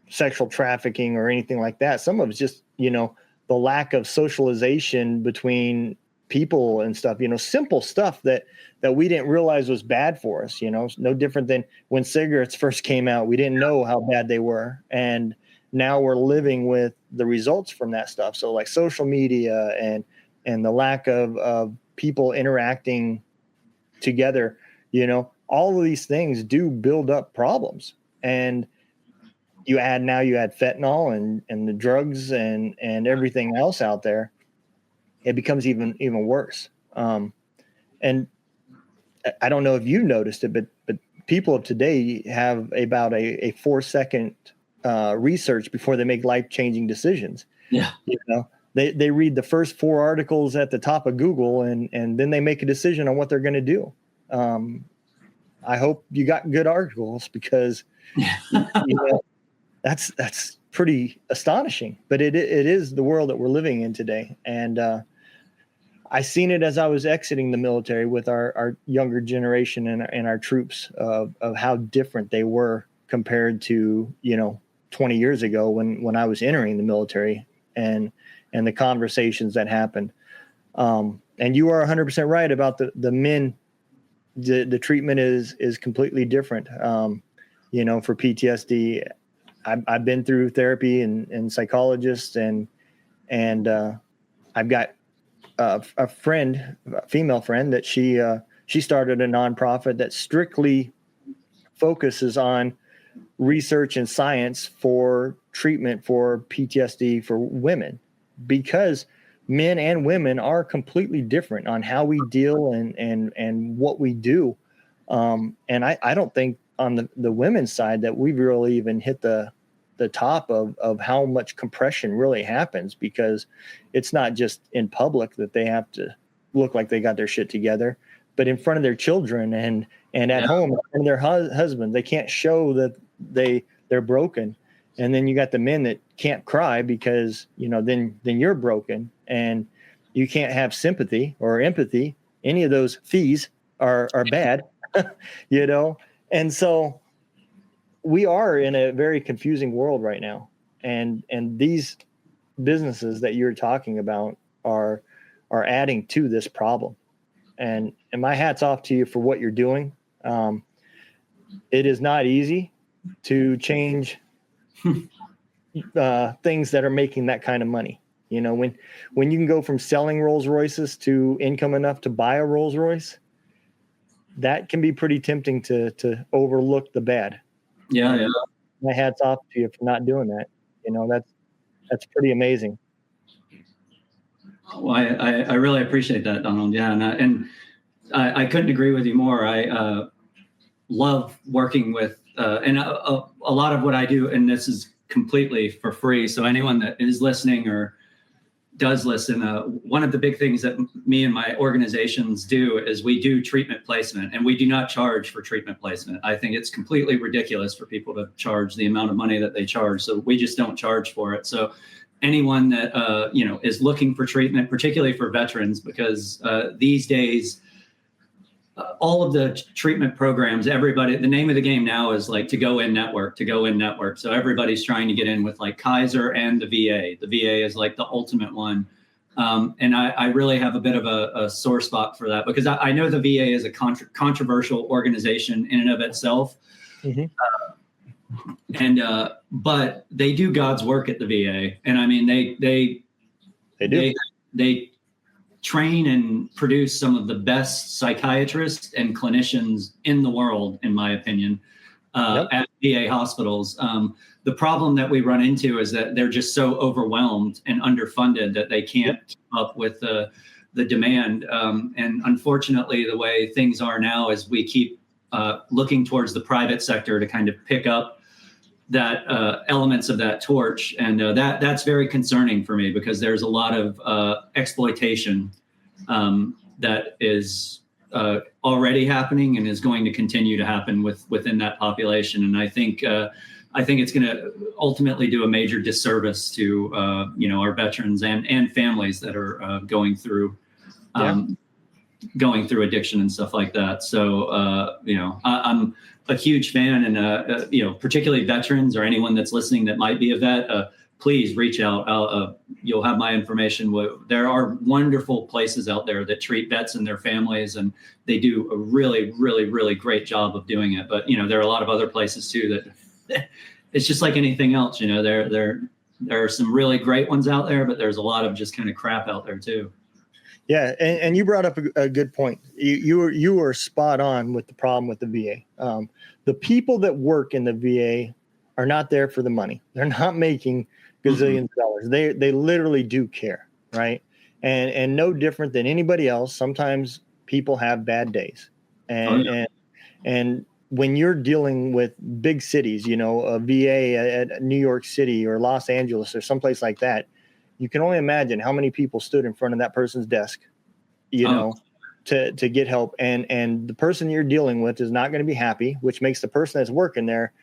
sexual trafficking or anything like that. Some of it's just, the lack of socialization between people and stuff, simple stuff that we didn't realize was bad for us. No different than when cigarettes first came out. We didn't know how bad they were. And now we're living with the results from that stuff. So like social media and the lack of people interacting together, all of these things do build up problems. And you add fentanyl and the drugs and everything else out there, it becomes even worse. And I don't know if you noticed it, but people of today have about a 4-second research before they make life-changing decisions. Yeah. They read the first 4 articles at the top of Google and then they make a decision on what they're going to do. I hope you got good articles, because that's pretty astonishing, but it is the world that we're living in today. And I seen it as I was exiting the military with our younger generation and our troops of how different they were compared to 20 years ago when I was entering the military, and the conversations that happened. And you are 100% right about the men. The treatment is completely different. For PTSD, I've been through therapy and psychologists, and I've got a female friend that she started a nonprofit that strictly focuses on research and science for treatment for PTSD for women, because men and women are completely different on how we deal and what we do. And I don't think on the women's side that we've really even hit the top of how much compression really happens, because it's not just in public that they have to look like they got their shit together, but in front of their children and at home, in front of their husbands, they can't show that they're broken. And then you got the men that can't cry because, then you're broken, and you can't have sympathy or empathy. Any of those fees are bad, And so we are in a very confusing world right now. And these businesses that you're talking about are adding to this problem. And my hat's off to you for what you're doing. It is not easy to change things that are making that kind of money. When you can go from selling Rolls Royces to income enough to buy a Rolls Royce, that can be pretty tempting to overlook the bad. Yeah. My hat's off to you for not doing that. That's pretty amazing. Well, I really appreciate that, Donald. Yeah, and I couldn't agree with you more. I love working with, and a lot of what I do, and this is completely for free. So anyone that is listening or does listen, one of the big things that me and my organizations do is we do treatment placement, and we do not charge for treatment placement. I think it's completely ridiculous for people to charge the amount of money that they charge. So we just don't charge for it. So anyone that is looking for treatment, particularly for veterans, because these days, all of the treatment programs, the name of the game now is like to go in network. So everybody's trying to get in with like Kaiser and the VA. The VA is like the ultimate one. And I really have a bit of a sore spot for that, because I know the VA is a controversial organization in and of itself. Mm-hmm. But they do God's work at the VA. And I mean, they do. They train and produce some of the best psychiatrists and clinicians in the world, in my opinion, at VA hospitals. The problem that we run into is that they're just so overwhelmed and underfunded that they can't keep up with the demand. And unfortunately, the way things are now is we keep looking towards the private sector to kind of pick up that elements of that torch. And that's very concerning for me, because there's a lot of exploitation that is already happening and is going to continue to happen within that population. And I think it's going to ultimately do a major disservice to our veterans and families that are going through addiction and stuff like that. So I'm a huge fan, and particularly veterans or anyone that's listening that might be a vet, please reach out. You'll have my information. There are wonderful places out there that treat vets and their families, and they do a really, really, really great job of doing it. But there are a lot of other places too that it's just like anything else. There are some really great ones out there, but there's a lot of just kind of crap out there too. Yeah, and you brought up a good point. You were spot on with the problem with the VA. The people that work in the VA are not there for the money. They're not making gazillions of dollars. They literally do care, right? And no different than anybody else. Sometimes people have bad days, and when you're dealing with big cities, a VA at New York City or Los Angeles or someplace like that, you can only imagine how many people stood in front of that person's desk, to get help. And the person you're dealing with is not going to be happy, which makes the person that's working there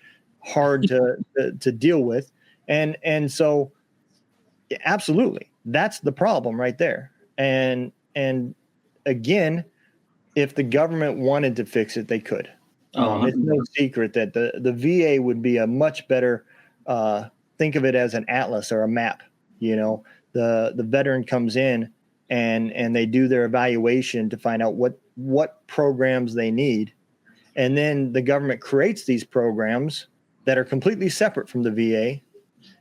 hard to deal with. And so absolutely, that's the problem right there. And again, if the government wanted to fix it, they could. It's no secret that the VA would be a much better, think of it as an atlas or a map. The veteran comes in and they do their evaluation to find out what programs they need. And then the government creates these programs that are completely separate from the VA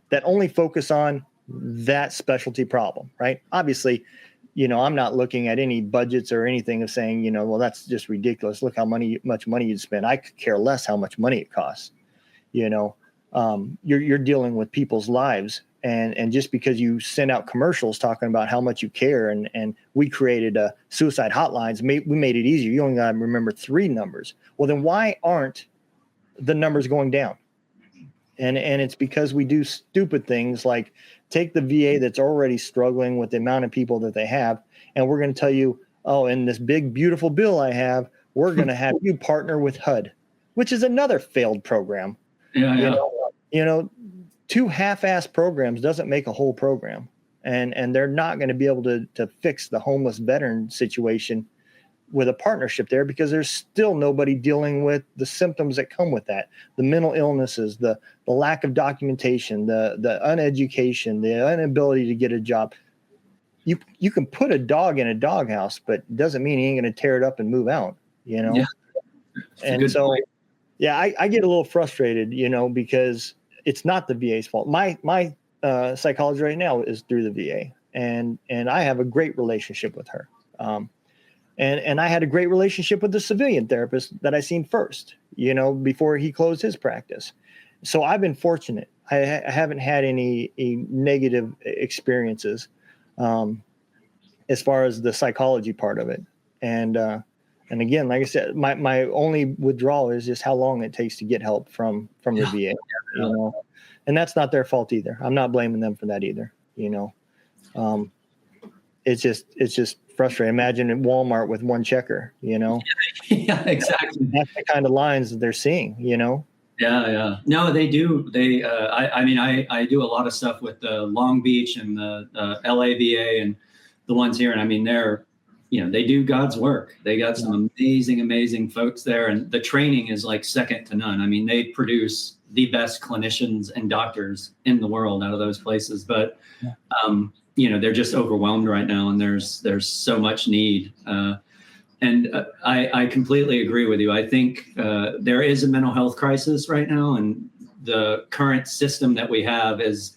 that only focus on that specialty problem, right? Obviously, I'm not looking at any budgets or anything of saying, well, that's just ridiculous. Look how much money you'd spend. I could care less how much money it costs. You're dealing with people's lives. And just because you send out commercials talking about how much you care, and we created suicide hotlines, we made it easier. You only got to remember 3 numbers. Well, then why aren't the numbers going down? And it's because we do stupid things like take the VA that's already struggling with the amount of people that they have, and we're going to tell you, oh, in this big, beautiful bill I have, we're going to have you partner with HUD, which is another failed program. two half-assed programs doesn't make a whole program. And they're not going to be able to fix the homeless veteran situation with a partnership there, because there's still nobody dealing with the symptoms that come with that, the mental illnesses, the lack of documentation, the uneducation, the inability to get a job. You can put a dog in a doghouse, but it doesn't mean he ain't going to tear it up and move out, you know? Yeah. And so, point. Yeah, I get a little frustrated, you know, because it's not the VA's fault. My psychology right now is through the VA, and I have a great relationship with her. And I had a great relationship with the civilian therapist that I seen first, you know, before he closed his practice. So I've been fortunate. I haven't had any negative experiences as far as the psychology part of it. And again, like I said, my only withdrawal is just how long it takes to get help from the VA, you know, and that's not their fault either. I'm not blaming them for that either, you know. It's just frustrating. Imagine at Walmart with one checker, you know? Yeah, exactly. That's the kind of lines that they're seeing, you know? Yeah. No, they do. I do a lot of stuff with the Long Beach and the LA VA and the ones here. And I mean, they do God's work. They got some amazing folks there. And the training is like second to none. I mean, they produce the best clinicians and doctors in the world out of those places. But, they're just overwhelmed right now, and there's so much need. I completely agree with you. I think there is a mental health crisis right now, and the current system that we have is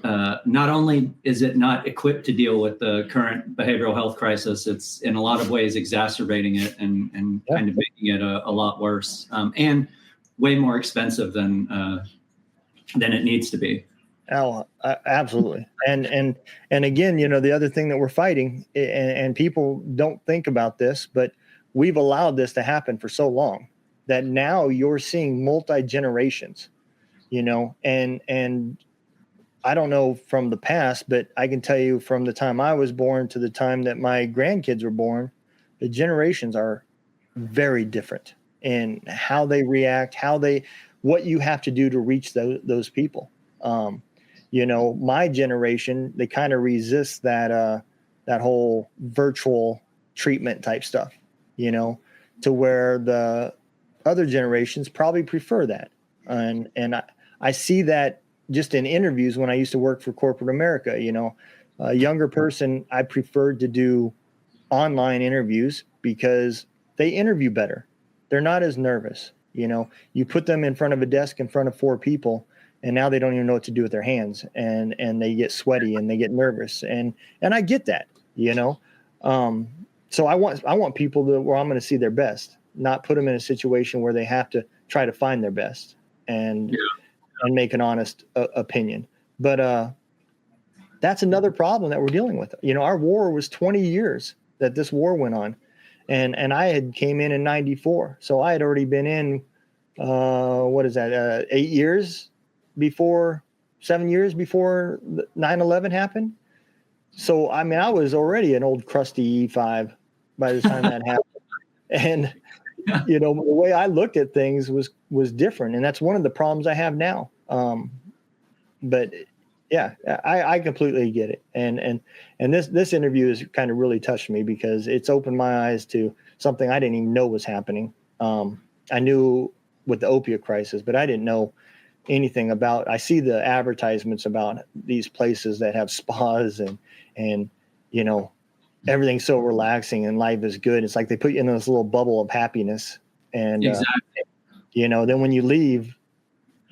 not only is it not equipped to deal with the current behavioral health crisis, it's in a lot of ways exacerbating it and kind of making it a lot worse, and way more expensive than it needs to be. Oh, absolutely. And again, you know, the other thing that we're fighting, and people don't think about this, but we've allowed this to happen for so long that now you're seeing multi-generations, you know, and I don't know from the past, but I can tell you from the time I was born to the time that my grandkids were born, the generations are very different in how they react, what you have to do to reach those people. You know, my generation, they kind of resist that whole virtual treatment type stuff, you know, to where the other generations probably prefer that. And I see that just in interviews when I used to work for corporate America, you know, a younger person, I preferred to do online interviews because they interview better. They're not as nervous. You know, you put them in front of a desk in front of 4 people, and now they don't even know what to do with their hands, and they get sweaty and they get nervous. And I get that, you know? So I want people where I'm going to see their best, not put them in a situation where they have to try to find their best and make an honest opinion. But that's another problem that we're dealing with. You know, our war was 20 years that this war went on, and I had came in 94. So I had already been in, 8 years before, 7 years before 9/11 happened. So, I mean, I was already an old crusty E5 by the time that happened. And, you know, the way I looked at things was different. And that's one of the problems I have now. But yeah, I completely get it. And this interview has kind of really touched me because it's opened my eyes to something I didn't even know was happening. I knew with the opiate crisis, but I didn't know anything about. I see the advertisements about these places that have spas and you know, everything's so relaxing and life is good. It's like they put you in this little bubble of happiness, and exactly. You know, then when you leave,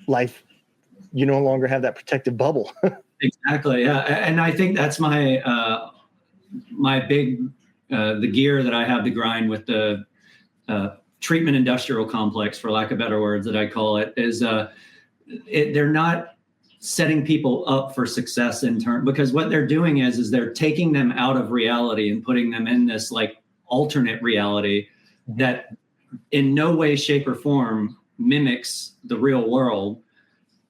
life, you no longer have that protective bubble. Exactly. Yeah, and I think that's my my big the gear that I have to grind with the treatment industrial complex, for lack of better words, that I call it, is they're not setting people up for success in turn, because what they're doing is they're taking them out of reality and putting them in this like alternate reality that in no way, shape, or form mimics the real world.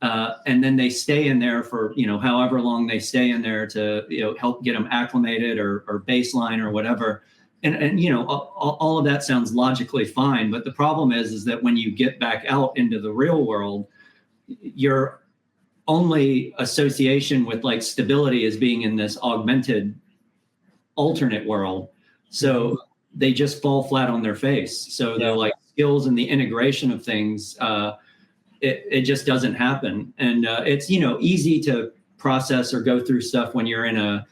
And then they stay in there for, you know, however long they stay in there to, you know, help get them acclimated or baseline or whatever. And you know, all of that sounds logically fine. But the problem is that when you get back out into the real world, you're only association with like stability is being in this augmented alternate world. So they just fall flat on their face. So they're like skills and the integration of things, it just doesn't happen. And it's, easy to process or go through stuff when you're in a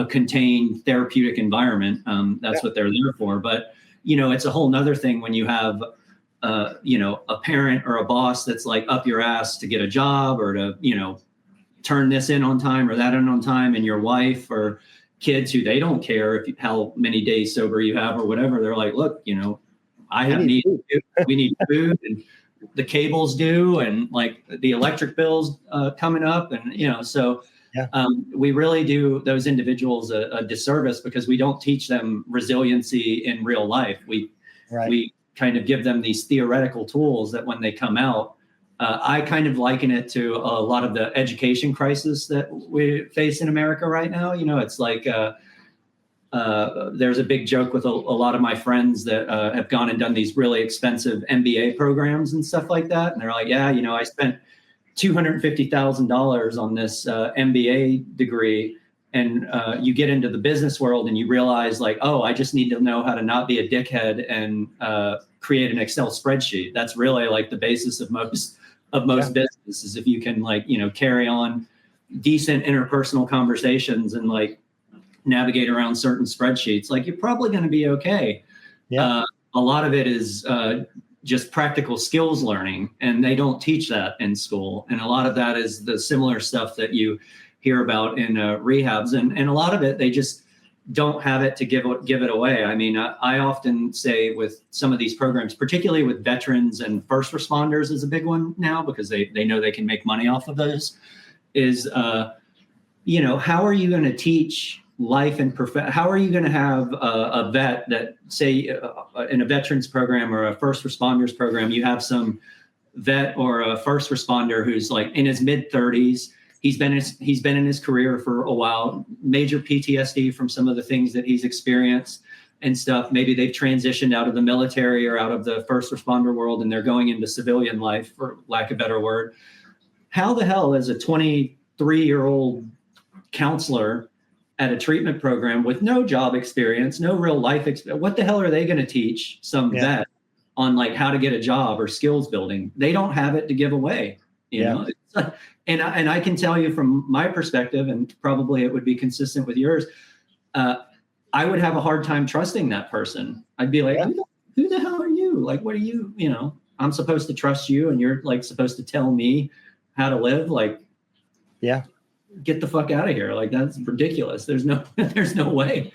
contained therapeutic environment. That's what they're there for. But, it's a whole nother thing when you have, a parent or a boss that's like up your ass to get a job or to, turn this in on time or that in on time, and your wife or kids who they don't care how many days sober you have or whatever. They're like, look, I have need we need food and the cables due and like the electric bills coming up. And, so we really do those individuals a disservice because we don't teach them resiliency in real life. We kind of give them these theoretical tools that when they come out, I kind of liken it to a lot of the education crisis that we face in America right now. It's like there's a big joke with a lot of my friends that have gone and done these really expensive MBA programs and stuff like that. And they're like, I spent $250,000 on this MBA degree. And you get into the business world and you realize like, oh, I just need to know how to not be a dickhead and create an Excel spreadsheet. That's really like the basis of most businesses. If you can like, carry on decent interpersonal conversations and like navigate around certain spreadsheets, like you're probably going to be okay. A lot of it is just practical skills learning, and they don't teach that in school. And a lot of that is the similar stuff that you hear about in rehabs, and a lot of it, they just don't have it to give it away. I mean, I often say with some of these programs, particularly with veterans and first responders is a big one now because they know they can make money off of those, is, how are you going to teach life and how are you going to have a vet that say in a veterans program or a first responders program, you have some vet or a first responder who's like in his mid 30s. He's been in his career for a while, major PTSD from some of the things that he's experienced and stuff. Maybe they've transitioned out of the military or out of the first responder world and they're going into civilian life, for lack of a better word. How the hell is a 23-year-old counselor at a treatment program with no job experience, no real life experience, what the hell are they going to teach some vet on like how to get a job or skills building? They don't have it to give away, you know? And I can tell you from my perspective, and probably it would be consistent with yours, I would have a hard time trusting that person. I'd be like, who the hell are you? Like, what are you, I'm supposed to trust you and you're like supposed to tell me how to live. Like, get the fuck out of here. Like, that's ridiculous. There's no way.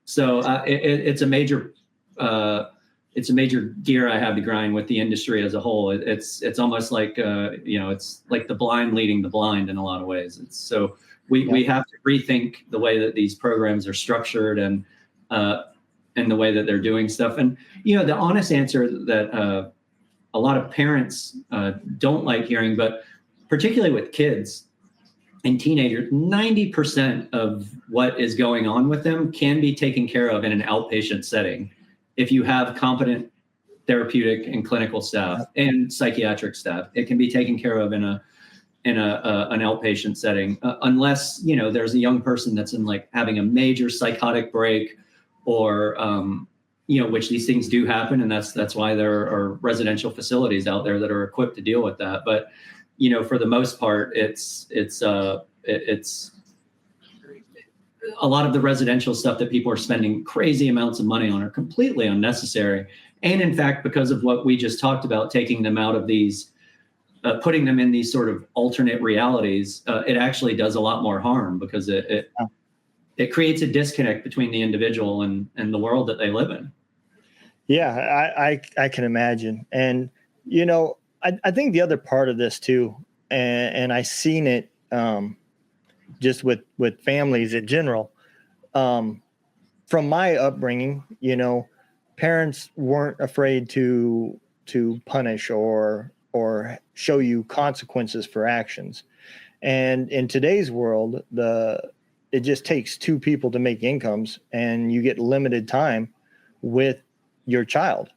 So it's a major gear I have to grind with the industry as a whole. It's almost like, it's like the blind leading the blind in a lot of ways. We have to rethink the way that these programs are structured and the way that they're doing stuff. And, the honest answer that a lot of parents don't like hearing, but particularly with kids and teenagers, 90% of what is going on with them can be taken care of in an outpatient setting. If you have competent therapeutic and clinical staff and psychiatric staff, it can be taken care of in an outpatient setting, unless, there's a young person that's in like having a major psychotic break or, which these things do happen. And that's why there are residential facilities out there that are equipped to deal with that. But, for the most part, it's a lot of the residential stuff that people are spending crazy amounts of money on are completely unnecessary. And in fact, because of what we just talked about, taking them out of these, putting them in these sort of alternate realities, it actually does a lot more harm because it creates a disconnect between the individual and the world that they live in. Yeah, I can imagine. And, I think the other part of this too, and I've seen it just with families in general, from my upbringing, parents weren't afraid to punish or show you consequences for actions. And in today's world, it just takes two people to make incomes and you get limited time with your child,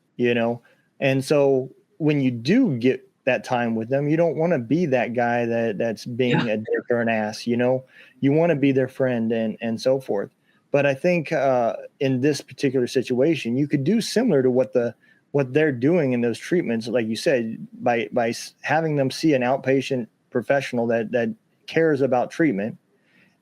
And so when you do get that time with them. You don't want to be that guy that's being a dick or an ass, you know. You want to be their friend and so forth. But I think in this particular situation, you could do similar to what they're doing in those treatments, like you said, by having them see an outpatient professional that cares about treatment,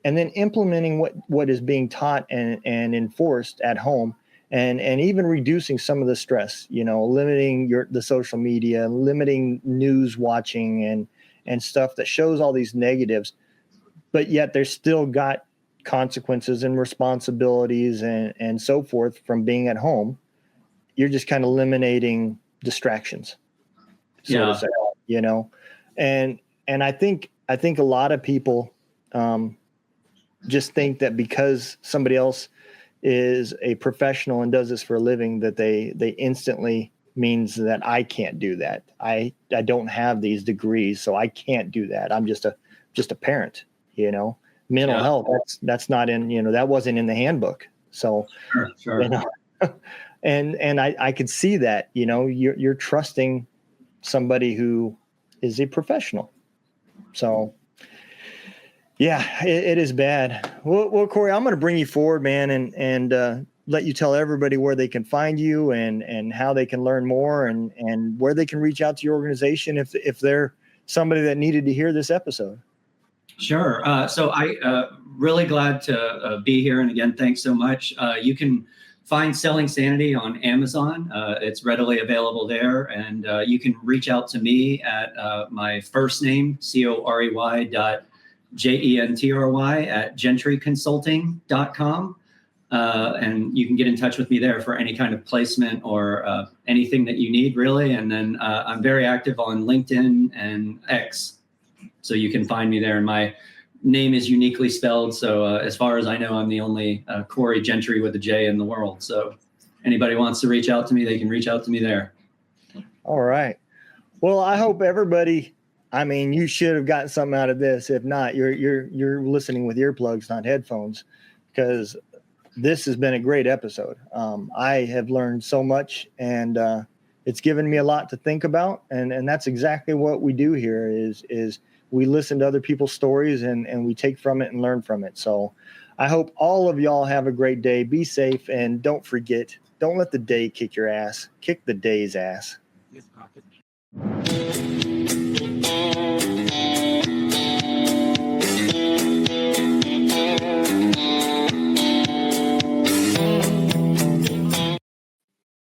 and then implementing what is being taught and enforced at home, and even reducing some of the stress, you know, limiting the social media, limiting news watching and stuff that shows all these negatives, but yet there's still got consequences and responsibilities and so forth from being at home. You're just kind of eliminating distractions, sort of say, you know, and I think a lot of people just think that because somebody else is a professional and does this for a living, that they instantly means that I can't do that. I don't have these degrees, so I can't do that. I'm just a parent, you know. Mental health, that's not in, you know, that wasn't in the handbook. So, sure. You know, and I could see that, you know, you're trusting somebody who is a professional. So yeah, it is bad. Well, Corey, I'm going to bring you forward, man, and let you tell everybody where they can find you and how they can learn more and where they can reach out to your organization if they're somebody that needed to hear this episode. Sure. So I really glad to be here. And again, thanks so much. You can find Selling Sanity on Amazon. It's readily available there. And you can reach out to me at my first name, COREY.JENTRY at gentryconsulting.com. And you can get in touch with me there for any kind of placement or anything that you need, really. And then I'm very active on LinkedIn and X. So you can find me there, and my name is uniquely spelled. So as far as I know, I'm the only Corey Gentry with a J in the world. So anybody wants to reach out to me, they can reach out to me there. All right. Well, I hope everybody, I mean, you should have gotten something out of this. If not, you're listening with earplugs, not headphones, because this has been a great episode. I have learned so much, and it's given me a lot to think about. And that's exactly what we do here is we listen to other people's stories and we take from it and learn from it. So I hope all of y'all have a great day. Be safe. And don't forget, don't let the day kick your ass. Kick the day's ass.